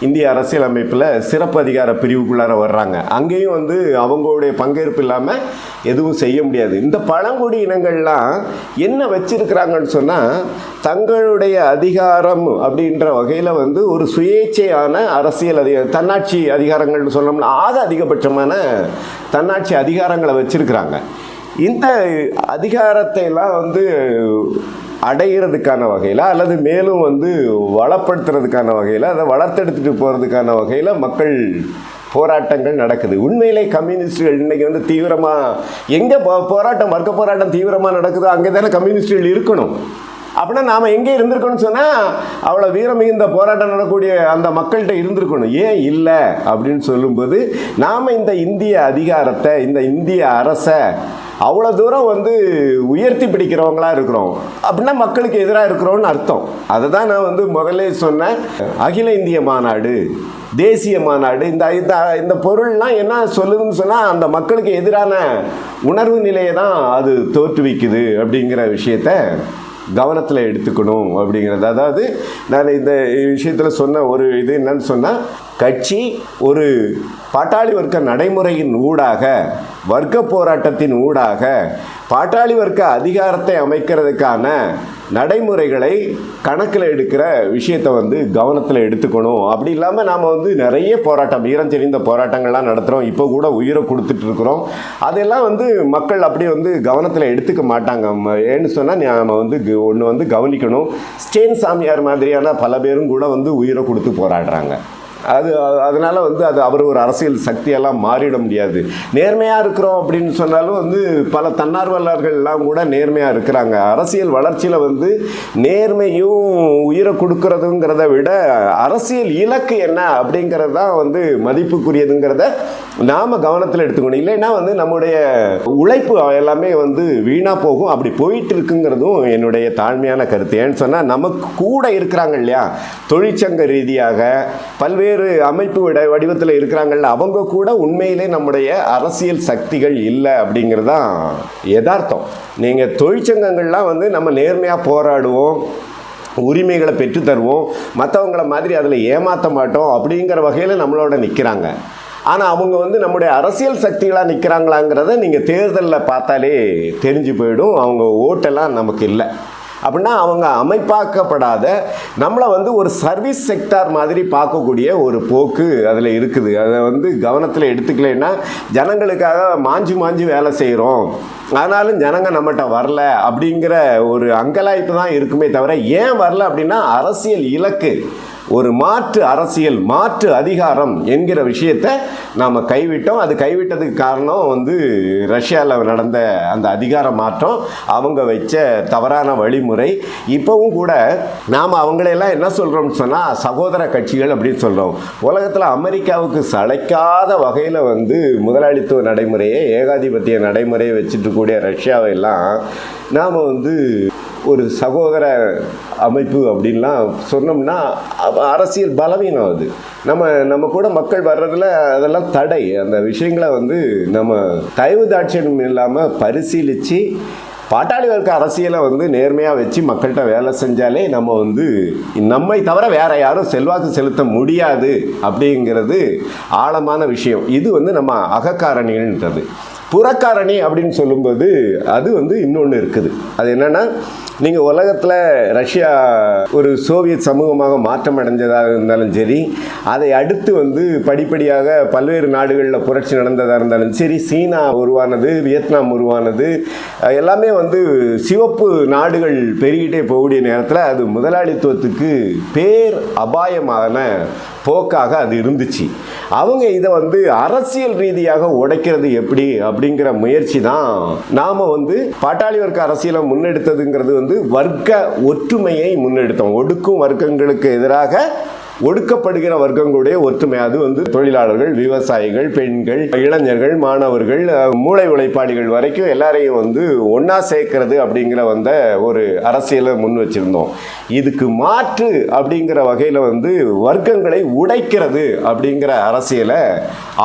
இந்திய அரசியல் அமைப்பில் சிறப்பு அதிகார பிரிவுக்குள்ளார வர்றாங்க. அங்கேயும் வந்து அவங்களுடைய பங்கேற்பு இல்லாமல் எதுவும் செய்ய முடியாது. இந்த பழங்குடி இனங்கள்லாம் என்ன வச்சிருக்கிறாங்கன்னு சொன்னால், தங்களுடைய அதிகாரம் அப்படின்ற வகையில் வந்து ஒரு சுயேட்சையான அரசியல் தன்னாட்சி அதிகாரங்கள்னு சொன்னோம்னா அதிகபட்சமான தன்னாட்சி அதிகாரங்களை வச்சிருக்கிறாங்க. இந்த அதிகாரத்தை எல்லாம் வந்து அடைகிறதுக்கான வகையில் அல்லது மேலும் வந்து வளப்படுத்துறதுக்கான வகையில், அதை வளர்த்தெடுத்துட்டு போகிறதுக்கான வகையில் மக்கள் போராட்டங்கள் நடக்குது. உண்மையிலே கம்யூனிஸ்டுகள் இன்றைக்கி வந்து தீவிரமாக எங்கே போராட்டம், வர்க்க போராட்டம் தீவிரமாக நடக்குதோ அங்கே தானே கம்யூனிஸ்டுகள் இருக்கணும். அப்படின்னா நாம் எங்கே இருந்திருக்கணும்னு சொன்னால் அவ்வளோ வீரம் மிகுந்த போராட்டம் நடக்கக்கூடிய அந்த மக்கள்கிட்ட இருந்திருக்கணும். ஏன் இல்லை அப்படின்னு சொல்லும்போது, நாம் இந்த இந்திய அதிகாரத்தை, இந்த இந்திய அரசை அவ்வளோ தூரம் வந்து உயர்த்தி பிடிக்கிறவங்களா இருக்கிறோம் அப்படின்னா மக்களுக்கு எதிராக இருக்கிறோம்னு அர்த்தம். அதை தான் நான் வந்து முதல்ல சொன்னேன். அகில இந்திய மாநாடு, தேசிய மாநாடு, இந்த பொருள்லாம் என்ன சொல்லுதுன்னு சொன்னால் அந்த மக்களுக்கு எதிரான உணர்வு நிலையை தான் அது தோற்றுவிக்குது அப்படிங்கிற விஷயத்த கவனத்தில் எடுத்துக்கணும் அப்படிங்கிறது. அதாவது நான் இந்த விஷயத்தில் சொன்ன ஒரு இது என்னன்னு சொன்னால், கட்சி ஒரு பாட்டாளி வர்க்க நடைமுறையின் ஊடாக, வர்க்க போராட்டத்தின் ஊடாக பாட்டாளி வர்க்க அதிகாரத்தை அமைக்கிறதுக்கான நடைமுறைகளை கணக்கில் எடுக்கிற விஷயத்தை வந்து கவனத்தில் எடுத்துக்கணும். அப்படி இல்லாமல் நாம் வந்து நிறைய போராட்டம், ஈரம் தெரிந்த போராட்டங்கள்லாம் நடத்துகிறோம், இப்போ கூட உயிரை கொடுத்துட்ருக்குறோம். அதெல்லாம் வந்து மக்கள் அப்படி வந்து கவனத்தில் எடுத்துக்க மாட்டாங்க. ஏன்னு சொன்னால் நாம் வந்து ஒன்று வந்து கவனிக்கணும், ஸ்டேன் சாமியார் மாதிரியான பல பேரும் கூட வந்து உயிரை கொடுத்து போராடுறாங்க. அதனால் வந்து அது அவர் ஒரு அரசியல் சக்தியெல்லாம் மாறிட முடியாது. நேர்மையாக இருக்கிறோம் அப்படின்னு சொன்னாலும் வந்து பல தன்னார்வலர்கள்லாம் கூட நேர்மையாக இருக்கிறாங்க. அரசியல் வளர்ச்சியில் வந்து நேர்மையும் உயிரை கொடுக்கறதுங்கிறத விட அரசியல் இலக்கு என்ன அப்படிங்கிறது தான் வந்து மதிப்புக்குரியதுங்கிறத நாம் கவனத்தில் எடுத்துக்கணும். இல்லைன்னா வந்து நம்முடைய உழைப்பு எல்லாமே வந்து வீணாக போகும். அப்படி போயிட்டு இருக்குங்கிறதும் என்னுடைய தாழ்மையான கருத்து. ஏன்னு சொன்னால் நமக்கு கூட இருக்கிறாங்க இல்லையா, தொழிற்சங்க ரீதியாக பல்வேறு அமைப்பு வடிவத்தில் இருக்கிறாங்கல்ல, அவங்க கூட உண்மையிலே நம்முடைய அரசியல் சக்திகள் இல்லை அப்படிங்கிறது தான் யதார்த்தம். நீங்கள் தொழிற்சங்கங்கள்லாம் வந்து நம்ம நேர்மையாக போராடுவோம், உரிமைகளை பெற்று தருவோம், மற்றவங்கள மாதிரி அதில் ஏமாற்ற மாட்டோம் அப்படிங்கிற வகையில் நம்மளோட நிற்கிறாங்க. ஆனால் அவங்க வந்து நம்முடைய அரசியல் சக்திகளாக நிற்கிறாங்களாங்கிறத நீங்கள் தேர்தலில் பார்த்தாலே தெரிஞ்சு போயிடும். அவங்க ஓட்டெல்லாம் நமக்கு இல்லை. அப்படின்னா அவங்க அமைப்பாக்கப்படாத, நம்மளை வந்து ஒரு சர்வீஸ் செக்டார் மாதிரி பார்க்கக்கூடிய ஒரு போக்கு அதில் இருக்குது. அதை வந்து கவனத்தில் எடுத்துக்கலைன்னா, ஜனங்களுக்காக மாஞ்சு வேலை செய்கிறோம், ஆனாலும் ஜனங்க நம்மகிட்ட வரல அப்படிங்கிற ஒரு அங்கலாய்ப்பு தான் இருக்குமே தவிர, ஏன் வரல அப்படின்னா அரசியல் இலக்கு, ஒரு மாற்று அரசியல், மாற்று அதிகாரம் என்கிற விஷயத்தை நாம் கைவிட்டோம். அது கைவிட்டதுக்கு காரணம் வந்து ரஷ்யாவில் நடந்த அந்த அதிகார மாற்றம், அவங்க வச்ச தவறான வழிமுறை. இப்போவும் கூட நாம் அவங்களையெல்லாம் என்ன சொல்கிறோம்னு சொன்னால் சகோதர கட்சிகள் அப்படின்னு சொல்கிறோம். உலகத்தில் அமெரிக்காவுக்கு சளைக்காத வகையில் வந்து முதலாளித்துவ நடைமுறையை, ஏகாதிபத்திய நடைமுறையை வச்சுட்டு கூடிய ரஷ்யாவையெல்லாம் நாம் வந்து ஒரு சகோதர அமைப்பு அப்படின்லாம் சொன்னோம்னா அரசியல் பலவீனம். அது நம்ம கூட மக்கள் வர்றதில் அதெல்லாம் தடை. அந்த விஷயங்களை வந்து நம்ம தயவு தாட்சியம் இல்லாமல் பரிசீலித்து பாட்டாளி வர்க்க அரசியலை வந்து நேர்மையாக வச்சு மக்கள்கிட்ட வேலை செஞ்சாலே நம்ம வந்து நம்மை தவிர வேற யாரும் செல்வாக்கு செலுத்த முடியாது அப்படிங்கிறது ஆழமான விஷயம். இது வந்து நம்ம அகக்காரணின்றது. புறக்காரணி அப்படின்னு சொல்லும்போது அது வந்து இன்னொன்று இருக்குது. அது என்னென்னா, நீங்கள் உலகத்தில் ரஷ்யா ஒரு சோவியத் சமூகமாக மாற்றம் அடைஞ்சதாக இருந்தாலும் சரி, அதை அடுத்து வந்து படிப்படியாக பல்வேறு நாடுகளில் புரட்சி நடந்ததாக இருந்தாலும் சரி, சீனா உருவானது, வியட்நாம் உருவானது, எல்லாமே வந்து சிவப்பு நாடுகள் பெருகிட்டே போகக்கூடிய நேரத்தில் அது முதலாளித்துவத்துக்கு பேர் அபாயமான போக்காக அது இருந்துச்சு. அவங்க இதை வந்து அரசியல் ரீதியாக உடைக்கிறது எப்படி அப்படிங்கிற முயற்சி தான் நாம் வந்து பாட்டாளி வர்க்க அரசியலை முன்னெடுத்ததுங்கிறது வந்து வர்க்க ஒற்றுமையை முன்னெடுத்தோம். ஒடுக்கும் வர்க்கங்களுக்கு எதிராக ஒடுக்கப்படுகிற வர்க்கங்களுடைய ஒற்றுமை. அது வந்து தொழிலாளர்கள், விவசாயிகள், பெண்கள், இளைஞர்கள், மாணவர்கள், மூளை உழைப்பாளிகள் வரைக்கும் எல்லாரையும் வந்து ஒன்றா சேர்க்கறது அப்படிங்கிற வந்த ஒரு அரசியலை முன் வச்சுருந்தோம். இதுக்கு மாற்று அப்படிங்கிற வகையில் வந்து வர்க்கங்களை உடைக்கிறது அப்படிங்கிற அரசியலை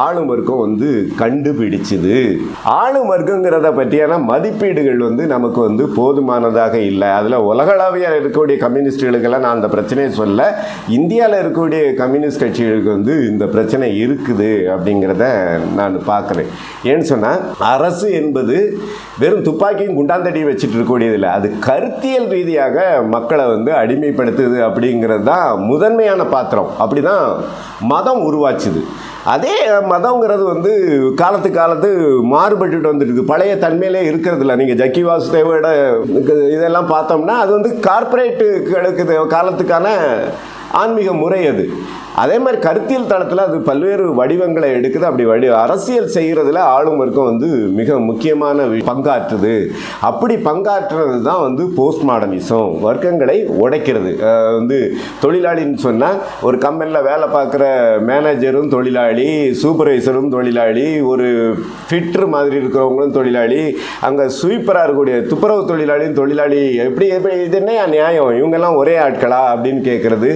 ஆளும் வர்க்கம் வந்து கண்டுபிடிச்சுது. ஆளும் வர்க்கங்கிறத பற்றியான மதிப்பீடுகள் வந்து நமக்கு வந்து போதுமானதாக இல்லை. அதில் உலகளவியாக இருக்கக்கூடிய கம்யூனிஸ்டுகளுக்கெல்லாம் நான் அந்த பிரச்சனையை சொல்ல, இந்தியாவில் இருக்கக்கூடிய கம்யூனிஸ்ட் கட்சிகளுக்கு வந்து இந்த பிரச்சனை இருக்குது அப்படிங்கிறத நான் பார்க்குறேன். ஏன்னு சொன்னால் அரசு என்பது வெறும் துப்பாக்கியும் குண்டாந்தடியும் வச்சுட்டு இருக்கக்கூடியதில்லை, அது கருத்தியல் ரீதியாக மக்களை வந்து அடிமைப்படுத்துது அப்படிங்கிறது தான் முதன்மையான பாத்திரம். அப்படி தான் மதம் உருவாச்சுது. அதே மதங்கிறது வந்து காலத்து மாறுபட்டுட்டு வந்துருக்கு, பழைய தன்மையிலே இருக்கிறது இல்லை. நீங்கள் ஜக்கி வாசுதேவோட இதெல்லாம் பார்த்தோம்னா அது வந்து கார்ப்பரேட்டுகளுக்கு காலத்துக்கான ஆன்மீக முறை அது. அதே மாதிரி கருத்தியல் தளத்தில் அது பல்வேறு வடிவங்களை எடுக்குது. அப்படி அரசியல் செய்கிறதுல ஆளும் வர்க்கம் வந்து மிக முக்கியமான பங்காற்றுது. அப்படி பங்காற்றுறது தான் வந்து போஸ்ட் மாடர்னிசம், வர்க்கங்களை உடைக்கிறது. வந்து தொழிலாளின்னு சொன்னால் ஒரு கம்பெனியில் வேலை பார்க்குற மேனேஜரும் தொழிலாளி, சூப்பர்வைசரும் தொழிலாளி, ஒரு ஃபிட்ரு மாதிரி இருக்கிறவங்களும் தொழிலாளி, அங்கே ஸ்வீப்பராக இருக்கக்கூடிய துப்புரவு தொழிலாளியும் தொழிலாளி. எப்படி இது என்ன நியாயம், இவங்கெல்லாம் ஒரே ஆட்களா அப்படின்னு கேட்குறது.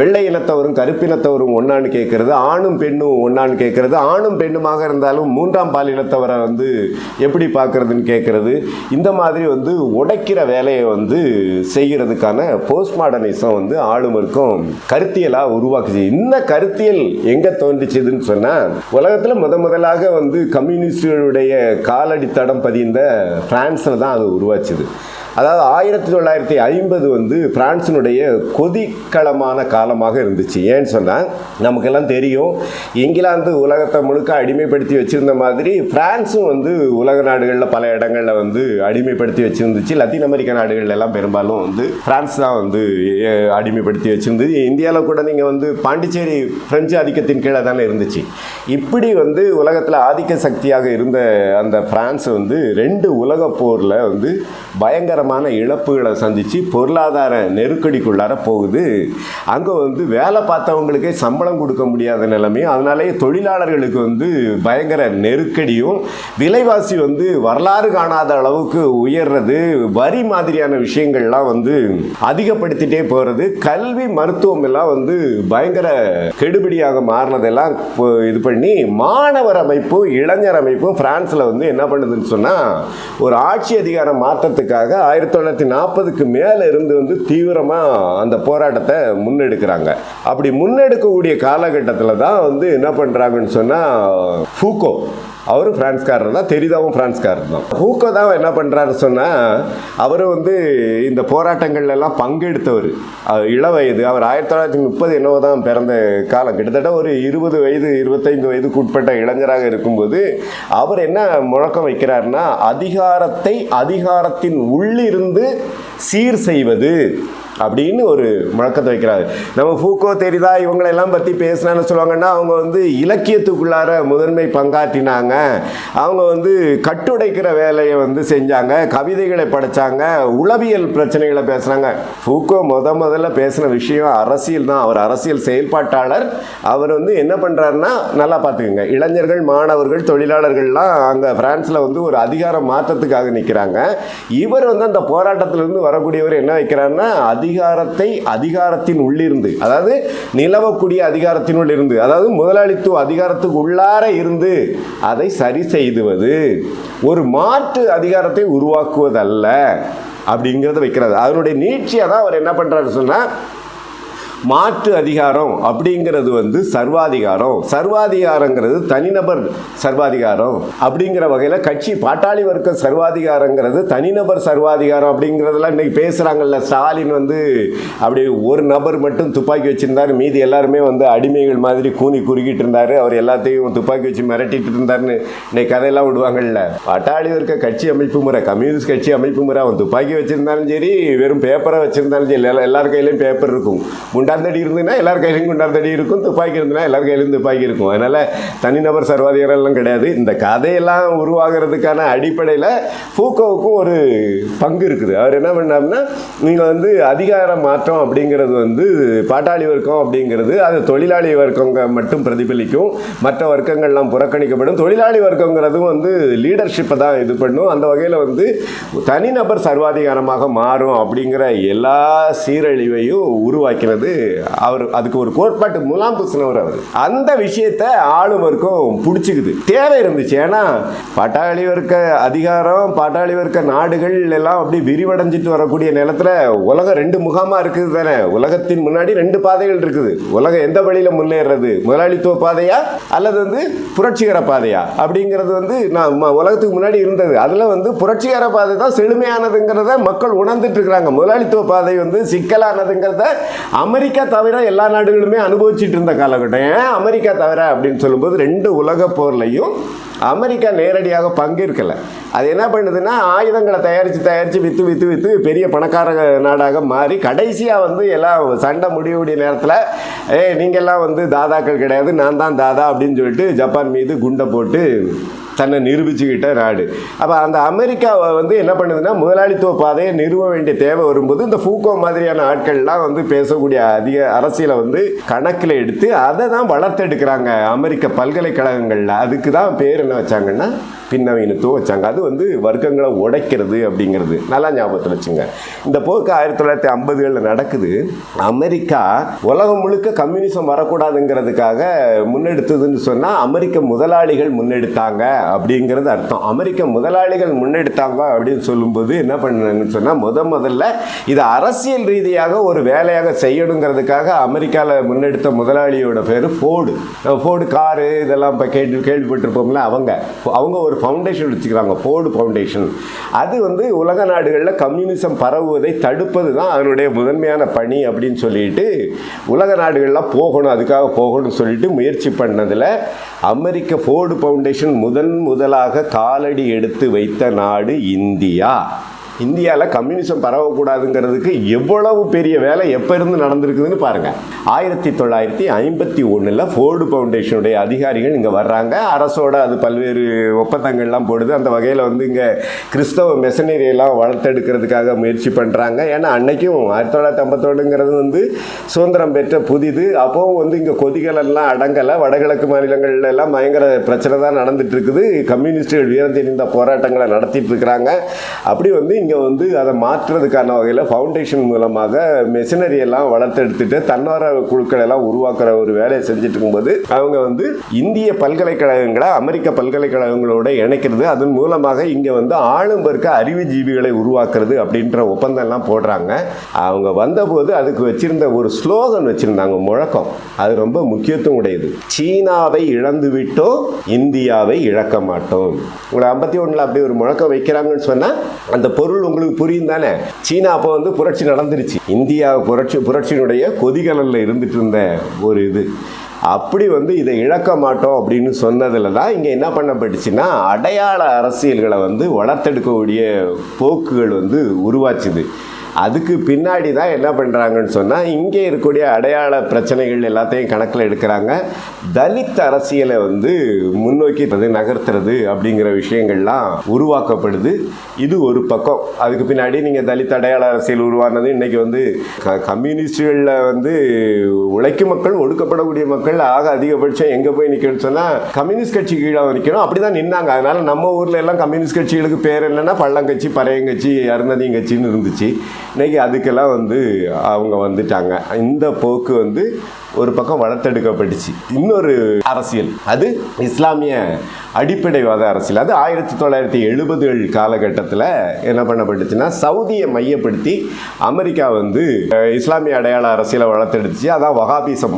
வெள்ளை இனத்தவரும் கருப்பின இனத்தவரும் ஒன்னான்னு கேட்கறது, ஆணும் பெண்ணும் ஒன்னான்னு கேட்கறது, ஆணும் பெண்ணுமாக இருந்தாலும் மூன்றாம் பாலினத்தவரை வந்து எப்படி பார்க்கறதுன்னு கேட்கறது. இந்த மாதிரி வந்து உடைக்கிற வேலையை வந்து செய்கிறதுக்கான போஸ்ட் மாடர்னிசம் வந்து ஆளுமருக்கும் கருத்தியலாக உருவாக்குச்சு. இந்த கருத்தியல் எங்கே தோன்றிச்சுதுன்னு சொன்னால், உலகத்தில் முதலாக வந்து கம்யூனிஸ்டுகளுடைய காலடி தடம் பதிந்த பிரான்ஸில் தான் அது உருவாச்சுது. அதாவது 1950 வந்து பிரான்ஸினுடைய கொதிக்களமான காலமாக இருந்துச்சு. ஏன்னு சொன்னால் நமக்கெல்லாம் தெரியும், இங்கிலாந்து உலகத்தை முழுக்க அடிமைப்படுத்தி வச்சுருந்த மாதிரி பிரான்ஸும் வந்து உலக நாடுகளில் பல இடங்களில் வந்து அடிமைப்படுத்தி வச்சுருந்துச்சு. லத்தீன் அமெரிக்க நாடுகள் எல்லாம் பெரும்பாலும் வந்து பிரான்ஸ் தான் வந்து அடிமைப்படுத்தி வச்சுருந்தது. இந்தியாவில் கூட நீங்கள் வந்து பாண்டிச்சேரி பிரெஞ்சு ஆதிக்கத்தின் கீழே தானே இருந்துச்சு. இப்படி வந்து உலகத்தில் ஆதிக்க சக்தியாக இருந்த அந்த பிரான்ஸ் வந்து 2 உலக போரில் வந்து பயங்கரமான இழப்புகளை சந்தித்து பொருளாதார நெருக்கடிக்குள்ளார போகுது. அங்கே வந்து வேலை பார்த்தவங்களுக்கே சம்பளம் கொடுக்க முடியாத நிலைமையும், அதனாலேயே தொழிலாளர்களுக்கு வந்து பயங்கர நெருக்கடியும், விலைவாசி வந்து வரலாறு காணாத அளவுக்கு உயர்றது, வரி மாதிரியான விஷயங்கள்லாம் வந்து அதிகப்படுத்திட்டே போகிறது, கல்வி மருத்துவம் எல்லாம் வந்து பயங்கர கெடுபிடியாக மாறினதெல்லாம் இது பண்ணி மாணவர் அமைப்பும் இளைஞர் அமைப்பும் பிரான்ஸில் வந்து என்ன பண்ணுதுன்னு சொன்னால், ஒரு ஆட்சி அதிகார மாற்றத்துக்காக 1940க்கு மேலே இருந்து வந்து தீவிரமாக அந்த போராட்டத்தை முன்னெடுக்கிறாங்க. அப்படி முன்னெடுக்கக்கூடிய காலகட்டத்தில் தான் வந்து என்ன பண்ணுறாங்கன்னு சொன்னால், ஃபூகோ, அவரும் பிரான்ஸ்காரர் தான், தெரிதாவும் பிரான்ஸ்காரர் தான். ஹூக்கோ தான் என்ன பண்ணுறாரு சொன்னால், அவர் வந்து இந்த போராட்டங்கள்லாம் பங்கெடுத்தவர், இளவயது. அவர் 1930 என்னவோ தான் பிறந்த காலம், கிட்டத்தட்ட ஒரு 20 வயது 25 வயதுக்கு உட்பட்ட இளைஞராக இருக்கும்போது அவர் என்ன முழக்கம் வைக்கிறார்னா, அதிகாரத்தின் உள்ளிருந்து சீர் செய்வது அப்படின்னு ஒரு முழக்கத்தை வைக்கிறாரு. நம்ம ஃபூகோ தெரிதா இவங்களெல்லாம் பற்றி பேசினான்னு சொல்லுவாங்கன்னா, அவங்க வந்து இலக்கியத்துக்குள்ளார முதன்மை பங்காற்றினாங்க, அவங்க வந்து கட்டுடைக்கிற வேலையை வந்து செஞ்சாங்க, கவிதைகளை படைச்சாங்க, உளவியல் பிரச்சனைகளை பேசுனாங்க. ஃபூகோ முதல்ல பேசின விஷயம் அரசியல் தான். அவர் அரசியல் செயல்பாட்டாளர். அவர் வந்து என்ன பண்ணுறாருன்னா, நல்லா பார்த்துக்குங்க, இளைஞர்கள், மாணவர்கள், தொழிலாளர்கள்லாம் அங்கே பிரான்ஸில் வந்து ஒரு அதிகார மாற்றத்துக்காக நிற்கிறாங்க. இவர் வந்து அந்த போராட்டத்திலிருந்து வரக்கூடியவர் என்ன வைக்கிறாருன்னா, அதிகாரத்தின் உள்ளிருந்து, அதாவது நிலவக்கூடிய அதிகாரத்தினுள் இருந்து, அதாவது முதலாளித்துவ அதிகாரத்துக்கு உள்ளார இருந்து அதை சரி செய்துவது, ஒரு மாற்று அதிகாரத்தை உருவாக்குவதல்ல அப்படிங்கிறத வைக்கிறது. அதனுடைய நீட்சியாக தான் அவர் என்ன பண்ணுறாரு சொன்னால், மாற்று அதிகாரம் அப்படிங்கிறது வந்து சர்வாதிகாரங்கிறது தனிநபர் சர்வாதிகாரம் அப்படிங்கிற வகையில் கட்சி பாட்டாளி வர்க்க சர்வாதிகாரங்கிறது தனிநபர் சர்வாதிகாரம் அப்படிங்கிறதெல்லாம் இன்றைக்கி பேசுகிறாங்கல்ல. ஸ்டாலின் வந்து அப்படி ஒரு நபர் மட்டும் துப்பாக்கி வச்சுருந்தார், மீதி எல்லாருமே வந்து அடிமைகள் மாதிரி கூனி குறுக்கிட்டு இருந்தார், அவர் எல்லாத்தையும் துப்பாக்கி வச்சு மிரட்டிட்டு இருந்தார்னு இன்னைக்கு கதையெல்லாம் விடுவாங்கல்ல. பாட்டாளி வர்க்க கட்சி அமைப்பு முறை, கம்யூனிஸ்ட் கட்சி அமைப்பு முறை, அவன் துப்பாக்கி வச்சுருந்தாலும் சரி, வெறும் பேப்பரை வச்சுருந்தாலும் சரி, எல்லார் கையிலையும் பேப்பர் இருக்கும். குண்டாந்தடி இருந்ததுன்னா எல்லார் கையிலையும் குண்டாந்தடி இருக்கும், துப்பாக்கி இருந்ததுன்னா எல்லார் கையிலையும் துப்பாக்கி இருக்கும். அதனால் தனிநபர் சர்வாதிகாரம்லாம் கிடையாது. இந்த கதையெல்லாம் உருவாகிறதுக்கான அடிப்படையில் ஃபூகோவுக்கும் ஒரு பங்கு இருக்குது. அவர் என்ன பண்ணார்னா, நீங்கள் வந்து அதிகார மாற்றம் அப்படிங்கிறது வந்து பாட்டாளி வர்க்கம் அப்படிங்கிறது அது தொழிலாளி வர்க்கங்க மட்டும் பிரதிபலிக்கும், மற்ற வர்க்கங்கள்லாம் புறக்கணிக்கப்படும். தொழிலாளி வர்க்கங்கிறதும் வந்து லீடர்ஷிப்பை தான் இது பண்ணும். அந்த வகையில் வந்து தனிநபர் சர்வாதிகாரமாக மாறும் அப்படிங்கிற எல்லா சீரழிவையும் உருவாக்கினது அவர் அதுக்கு ஒரு கோட்பாட்டு முலாம் பூசினவர் அவர். அந்த விஷயத்தை ஆளுநருக்கும் பிடிச்சிக்குது, தேவை இருந்துச்சு. ஏன்னா பாட்டாளி வர்க்க அதிகாரம், பாட்டாளி வர்க்க நாடுகள் எல்லாம் அப்படி விரிவடைஞ்சிட்டு வரக்கூடிய நேரத்தில் உலகம் 2 முகாமா இருக்குது தானே. உலகத்தின் முன்னாடி 2 பாதைகள் இருக்குது. உலகம் எந்த வழியில முன்னேறது, முதலாளித்துவ பாதையா அல்லது வந்து புரட்சிகர பாதையா அப்படிங்கிறது வந்து உலகத்துக்கு முன்னாடி இருந்தது. அதுல வந்து புரட்சிகர பாதை தான் செழுமையானதுங்கிறத மக்கள் உணர்ந்துட்டு இருக்கிறாங்க. முதலாளித்துவ பாதை வந்து சிக்கலானதுங்கிறத அமெரிக்கா தவிர எல்லா நாடுகளுமே அனுபவிச்சுட்டு இருந்த காலகட்டம். ஏன் அமெரிக்கா தவிர அப்படின்னு சொல்லும்போது 2 உலக போர்லையும் அமெரிக்கா நேரடியாக பங்கேற்கலை. அது என்ன பண்ணுதுன்னா ஆயுதங்களை தயாரித்து விற்று பெரிய பணக்கார நாடாக மாறி கடைசியாக வந்து எல்லாம் சண்டை முடியக்கூடிய நேரத்தில் நீங்கள்லாம் வந்து தாதாக்கள் கிடையாது, நான் தான் தாதா அப்படின்னு சொல்லிட்டு ஜப்பான் மீது குண்டை போட்டு தன்னை நிரூபிச்சுக்கிட்ட நாடு. அப்போ அந்த அமெரிக்கா வந்து என்ன பண்ணுதுன்னா முதலாளித்துவ பாதையை நிறுவ வேண்டிய தேவை வரும்போது இந்த ஃபூகோ மாதிரியான ஆட்கள்லாம் வந்து பேசக்கூடிய அதிக அரசியலை வந்து கணக்கில் எடுத்து அதை தான் வளர்த்தெடுக்கிறாங்க அமெரிக்க பல்கலைக்கழகங்களில். அதுக்கு தான் பேர் என்ன வச்சாங்கன்னா பின்னவீனத்துவம் வச்சாங்க. அது வந்து வர்க்கங்களை உடைக்கிறது அப்படிங்கிறது நல்லா ஞாபகத்தில் வச்சுங்க. இந்த போக்கு 1950களில் நடக்குது. அமெரிக்கா உலகம் முழுக்க கம்யூனிசம் வரக்கூடாதுங்கிறதுக்காக முன்னெடுத்ததுன்னு சொன்னால் அமெரிக்க முதலாளிகள் முன்னெடுத்தாங்க அப்படிங்கிறது அர்த்தம். அமெரிக்க முதலாளிகள் முன்னெடுத்தாங்க அப்படின்னு சொல்லும்போது என்ன பண்ணாங்கன்னு சொன்னால் முதல்ல இதை அரசியல் ரீதியாக ஒரு வேலையாக செய்யணுங்கிறதுக்காக அமெரிக்காவில் முன்னெடுத்த முதலாளியோட பேர் ஃபோர்டு காரு இதெல்லாம் இப்போ கேள்விப்பட்டிருப்போம்ல. அவங்க ஒரு ஃபவுண்டேஷன் வச்சுக்கிறாங்க, ஃபோர்டு ஃபவுண்டேஷன். அது வந்து உலக நாடுகளில் கம்யூனிசம் பரவுவதை தடுப்பது தான் அதனுடைய முதன்மையான பணி அப்படின்னு சொல்லிட்டு உலக நாடுகள்லாம் போகணும், அதுக்காக போகணும்னு சொல்லிட்டு முயற்சி பண்ணதில் அமெரிக்க ஃபோர்டு ஃபவுண்டேஷன் முதலாக காலடி எடுத்து வைத்த நாடு இந்தியா. இந்தியாவில் கம்யூனிசம் பரவக்கூடாதுங்கிறதுக்கு எவ்வளவு பெரிய வேலை எப்போ இருந்து நடந்திருக்குதுன்னு பாருங்கள். 1951 ஃபோர்டு ஃபவுண்டேஷனுடைய அதிகாரிகள் இங்கே வர்றாங்க. அரசோட அது பல்வேறு ஒப்பந்தங்கள்லாம் போடுது. அந்த வகையில் வந்து இங்கே கிறிஸ்தவ மெசனரியெல்லாம் வளர்த்தெடுக்கிறதுக்காக முயற்சி பண்ணுறாங்க. ஏன்னா அன்னைக்கும் 1951ங்கிறது வந்து சுதந்திரம் பெற்ற புதிது. அப்போவும் வந்து இங்கே கொதிகளெல்லாம் அடங்கலை. வடகிழக்கு மாநிலங்கள்ல எல்லாம் பயங்கர பிரச்சனை தான் நடந்துட்டு இருக்குது. கம்யூனிஸ்டுகள் வீரம் தெரிந்த போராட்டங்களை நடத்திட்டு இருக்கிறாங்க. அப்படி வந்து இங்கே வந்து அதை மாற்றுறதுக்கான வகையில் ஃபவுண்டேஷன் மூலமாக மெஷினரியெல்லாம் வளர்த்தெடுத்துட்டு தன்னார குழுக்கள் எல்லாம் உருவாக்குற ஒரு வேலையை செஞ்சுட்டு இருக்கும்போது அவங்க வந்து இந்திய பல்கலைக்கழகங்களை அமெரிக்க பல்கலைக்கழகங்களோட இணைக்கிறது, அதன் மூலமாக இங்கே வந்து ஆளும் பெருக்க அறிவுஜீவிகளை உருவாக்குறது அப்படின்ற ஒப்பந்தம் எல்லாம் போடுறாங்க. அவங்க வந்தபோது அதுக்கு வச்சிருந்த ஒரு ஸ்லோகன் வச்சிருந்தாங்க, முழக்கம். அது ரொம்ப முக்கியத்துவம் உடையது. சீனாவை இழந்து விட்டோ இந்தியாவை இழக்க மாட்டோம். உங்களை 51 அப்படி ஒரு முழக்கம் வைக்கிறாங்கன்னு சொன்னால் அந்த பொருள் உங்களுக்கு புரியும் தானே. சீனா அப்போ வந்து புரட்சி நடந்துருச்சு. இந்தியா புரட்சியினுடைய கொதிகலனில் இருந்துட்டு இருந்த ஒரு இது. அப்படி வந்து இதை இழக்க மாட்டோம் அப்படின்னு சொன்னதில் தான் இங்கே என்ன பண்ணப்பட்டுச்சுன்னா அடையாள அரசியல்களை வந்து வளர்த்தெடுக்கக்கூடிய போக்குகள் வந்து உருவாச்சுது. அதுக்கு பின்னாடி தான் என்ன பண்ணுறாங்கன்னு சொன்னால் இங்கே இருக்கக்கூடிய அடையாள பிரச்சனைகள் எல்லாத்தையும் கணக்கில் எடுக்கிறாங்க. தலித் அரசியலை வந்து முன்னோக்கி நகர்த்துறது அப்படிங்கிற விஷயங்கள்லாம் உருவாக்கப்படுது. இது ஒரு பக்கம். அதுக்கு பின்னாடி நீங்கள் தலித் அடையாள அரசியல் உருவானது இன்றைக்கி வந்து கம்யூனிஸ்டுகளில் வந்து உழைக்கும் மக்கள், ஒடுக்கப்படக்கூடிய மக்கள் ஆக அதிகபட்சம் எங்கே போய் நிற்கணும்னு சொன்னால் கம்யூனிஸ்ட் கட்சி கீழே நிற்கணும். அப்படி தான் நின்னாங்க. அதனால் நம்ம ஊரில் எல்லாம் கம்யூனிஸ்ட் கட்சிகளுக்கு பேர் என்னென்னா பள்ளங்கட்சி, பறையங்கட்சி, அருந்ததியங்கட்சின்னு இருந்துச்சு. இன்னைக்கு அதுக்கெல்லாம் வந்து அவங்க வந்துட்டாங்க. இந்த போக்கு வந்து ஒரு பக்கம் வளர்த்தெடுக்கப்பட்டுச்சு. இன்னொரு அரசியல் அது இஸ்லாமிய அடிப்படைவாத அரசியல். அது 1970கள் காலகட்டத்தில் என்ன பண்ணப்பட்டுச்சுன்னா சவுதியை மையப்படுத்தி அமெரிக்கா வந்து இஸ்லாமிய அடையாள அரசியலை வளர்த்தெடுத்துச்சு. அதான்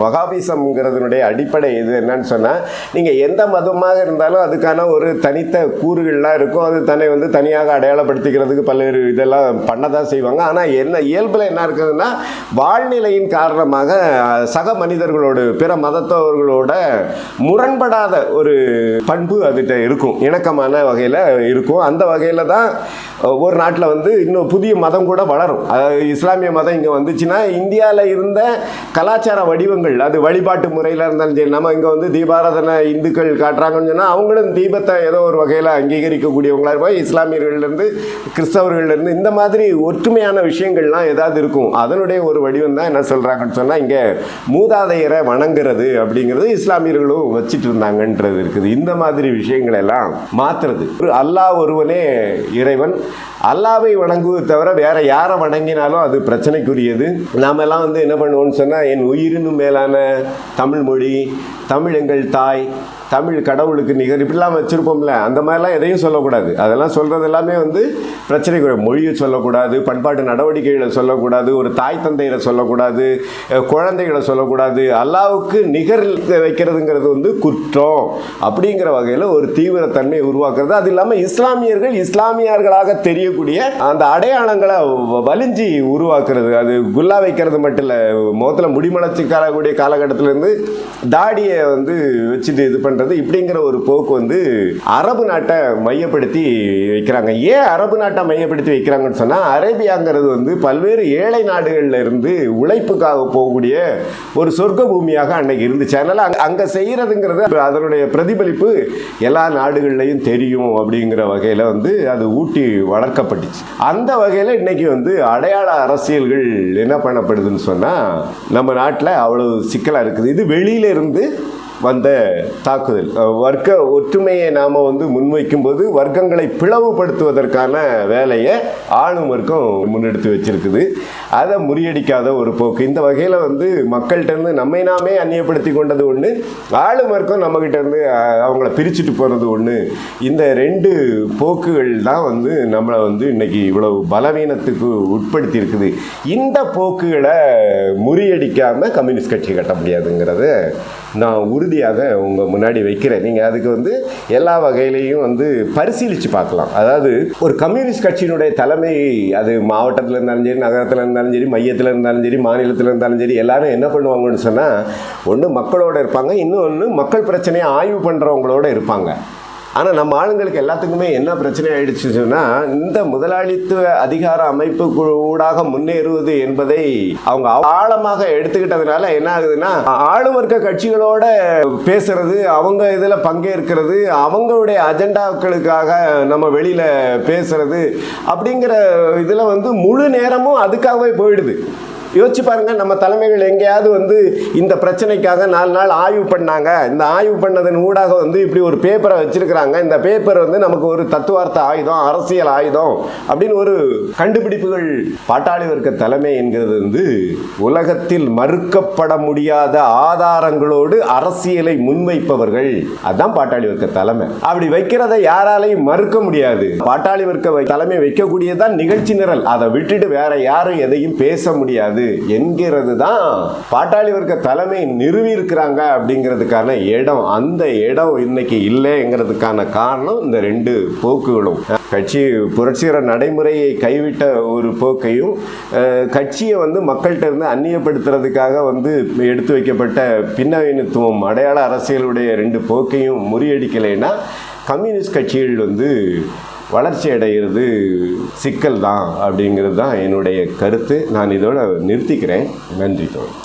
வகாபிசம்ங்கிறதுனுடைய அடிப்படை இது என்னன்னு சொன்னால் நீங்கள் எந்த மதமாக இருந்தாலும் அதுக்கான ஒரு தனித்த கூறுகள்லாம் இருக்கும். அது தன்னை வந்து தனியாக அடையாளப்படுத்திக்கிறதுக்கு பல்வேறு இதெல்லாம் பண்ண தான் செய்வாங்க. ஆனால் என்ன இயல்பில் என்ன இருக்குதுன்னா வாழ்நிலையின் காரணமாக சக மனிதர்களோடு பிற மதத்தவர்களோட முரண்படாத ஒரு பண்பு அதுகிட்ட இருக்கும், இணக்கமான வகையில் இருக்கும். அந்த வகையில் தான் ஒரு நாட்டில் வந்து இன்னும் புதிய மதம் கூட வளரும். அதாவது இஸ்லாமிய மதம் இங்கே வந்துச்சுன்னா இந்தியாவில் இருந்த கலாச்சார வடிவங்கள், அது வழிபாட்டு முறையில் இருந்தாலும் சரி, நம்ம இங்கே வந்து தீபாராதனை இந்துக்கள் காட்டுறாங்கன்னு சொன்னால் அவங்களும் தீபத்தை ஏதோ ஒரு வகையில் அங்கீகரிக்கக்கூடியவங்களாக இருப்பாங்க. இஸ்லாமியர்கள்லேருந்து கிறிஸ்தவர்கள்லேருந்து இந்த மாதிரி ஒற்றுமையான விஷயங்கள்லாம் ஏதாவது இருக்கும். அதனுடைய ஒரு வடிவம் தான் என்ன சொல்கிறாங்கன்னு சொன்னால், இங்கே மூதாதையரை வணங்குறது அப்படிங்கிறது இஸ்லாமியர்களும் வச்சுட்டு இருந்தாங்கன்றது இருக்குது. இந்த மாதிரி விஷயங்கள் எல்லாம் மாற்றுறது. அல்லாஹ் ஒருவனே இறைவன், அல்லாவை வணங்குவது தவிர வேற யாரை வணங்கினாலும் அது பிரச்சனைக்குரியது. நாம எல்லாம் என்ன பண்ணுவோம்னு சொன்னால், என் உயிரினும் மேலான தமிழ் மொழி, தமிழ் எங்கள் தாய், தமிழ் கடவுளுக்கு நிகர், இப்படிலாம் வச்சுருப்போம்ல. அந்த மாதிரிலாம் எதையும் சொல்லக்கூடாது. அதெல்லாம் சொல்கிறது எல்லாமே பிரச்சனைக்குரிய. மொழியை சொல்லக்கூடாது, பண்பாட்டு நடவடிக்கைகளை சொல்லக்கூடாது, ஒரு தாய் தந்தைகளை சொல்லக்கூடாது, குழந்தைகளை சொல்லக்கூடாது. அல்லாவுக்கு நிகர் வைக்கிறதுங்கிறது குற்றம் அப்படிங்கிற வகையில் ஒரு தீவிரத்தன்மையை உருவாக்குறது. அது இல்லாமல் இஸ்லாமியர்கள் இஸ்லாமியர்களாக தெரியக்கூடிய அந்த அடையாளங்களை வலிஞ்சி உருவாக்குறது. அது குல்லா வைக்கிறது மட்டும் இல்லை, முகத்தில் முடிமலர்ச்சிக்காரக்கூடிய காலகட்டத்திலேருந்து தாடியை வச்சுட்டு இது பண்ணுறது, இப்படிங்கிற ஒரு போக்கு அரபு நாட்டை மையப்படுத்தி வைக்கிறாங்க. ஏன் அரபு நாட்டை மையப்படுத்தி வைக்கிறாங்கன்னு சொன்னால், அரேபியாங்கிறது பல்வேறு ஏழை நாடுகளில் இருந்து உழைப்புக்காக போகக்கூடிய ஒரு சொர்க்க பூமியாக அன்னைக்கு இருந்துச்சு. அதனால் அங்கே செய்கிறதுங்கிறது அதனுடைய பிரதிபலிப்பு எல்லா நாடுகள்லையும் தெரியும் அப்படிங்கிற வகையில் அது ஊட்டி வளர்க்கப்பட்டுச்சு. அந்த வகையில் இன்னைக்கு அடையாள அரசியல்கள் என்ன பண்ணப்படுதுன்னு சொன்னால், நம்ம நாட்டில் அவ்வளவு சிக்கலாக இருக்குது. இது வெளியிலிருந்து வந்த தாக்குதல். வர்க்க ஒற்றுமையை நாம் முன்வைக்கும் போது வர்க்கங்களை பிளவுபடுத்துவதற்கான வேலையை ஆளும் வர்க்கம் முன்னெடுத்து வச்சிருக்குது. அதை முறியடிக்காத ஒரு போக்கு. இந்த வகையில் மக்கள்கிட்ட நம்மை நாமே அந்நியப்படுத்தி கொண்டது ஒன்று, ஆளும் வர்க்கம் நம்மகிட்ட அவங்கள பிரிச்சுட்டு போகிறது ஒன்று. இந்த ரெண்டு போக்குகள் தான் நம்மளை இன்னைக்கு இவ்வளவு பலவீனத்துக்கு உட்படுத்தி இருக்குது. இந்த போக்குகளை முறியடிக்காமல் கம்யூனிஸ்ட் கட்சி கட்ட முடியாதுங்கிறத நான் உறுதியாக உங்கள் முன்னாடி வைக்கிறேன். நீங்கள் அதுக்கு எல்லா வகையிலையும் பரிசீலித்து பார்க்கலாம். அதாவது ஒரு கம்யூனிஸ்ட் கட்சியினுடைய தலைமை, அது மாவட்டத்தில் இருந்தாலும் சரி, நகரத்தில் இருந்தாலும் சரி, மையத்தில் இருந்தாலும் சரி, மாநிலத்தில் இருந்தாலும் சரி, எல்லாரும் என்ன பண்ணுவாங்கன்னு சொன்னால், ஒன்று மக்களோட இருப்பாங்க, இன்னொன்று மக்கள் பிரச்சனையை ஆய்வு பண்ணுறவங்களோட இருப்பாங்க. ஆனால் நம்ம ஆளுங்களுக்கு எல்லாத்துக்குமே என்ன பிரச்சனை ஆயிடுச்சு சொன்னால், இந்த முதலாளித்துவ அதிகார அமைப்பு ஊடாக முன்னேறுவது என்பதை அவங்க ஆழமாக எடுத்துக்கிட்டதுனால என்ன ஆகுதுன்னா, ஆளுவர்க்க கட்சிகளோட பேசுறது, அவங்க இதில் பங்கேற்கிறது, அவங்களுடைய அஜெண்டாக்களுக்காக நம்ம வெளியில் பேசுறது அப்படிங்கிற இதில் முழு நேரமும் அதுக்காகவே போயிடுது. யோசிச்சு பாருங்க, நம்ம தலைமைகள் எங்கேயாவது இந்த பிரச்சனைக்காக 4 நாள் ஆய்வு பண்ணாங்க, இந்த ஆய்வு பண்ணதன் ஊடாக இப்படி ஒரு பேப்பரை வச்சிருக்கிறாங்க, இந்த பேப்பர் நமக்கு ஒரு தத்துவார்த்த ஆயுதம், அரசியல் ஆயுதம் அப்படின்னு ஒரு கண்டுபிடிப்புகள். பாட்டாளி வர்க்க தலைமை என்கிறது உலகத்தில் மறுக்கப்பட முடியாத ஆதாரங்களோடு அரசியலை முன்வைப்பவர்கள். அதுதான் பாட்டாளி வர்க்க தலைமை. அப்படி வைக்கிறத யாராலையும் மறுக்க முடியாது. பாட்டாளி வர்க்க தலைமை வைக்கக்கூடியதான் நிகழ்ச்சி நிரல். அதை விட்டுட்டு வேற யாரும் எதையும் பேச முடியாது என்கிறது தான் பாட்டாளி வர்க்க தலைமை நிறுவி இருக்கிறாங்க அப்படிங்கிறதுக்கான இடம். அந்த இடம் இன்னைக்கு இல்லைங்கிறதுக்கான காரணம் இந்த ரெண்டு போக்குகளும். கட்சி புரட்சிகர நடைமுறையை கைவிட்ட ஒரு போக்கையும், கட்சியை மக்கள்கிட்ட இருந்து அந்நியப்படுத்துறதுக்காக எடுத்து வைக்கப்பட்ட பின்னவீனத்துவம் அடையாள அரசியலுடைய 2 போக்கையும் முறியடிக்கலைன்னா கம்யூனிஸ்ட் கட்சிகள் வளர்ச்சி அடைகிறது சிக்கல் தான் அப்படிங்கிறது தான் என்னுடைய கருத்து. நான் இதோட நிறுத்திக்கிறேன். நன்றி தோழர்.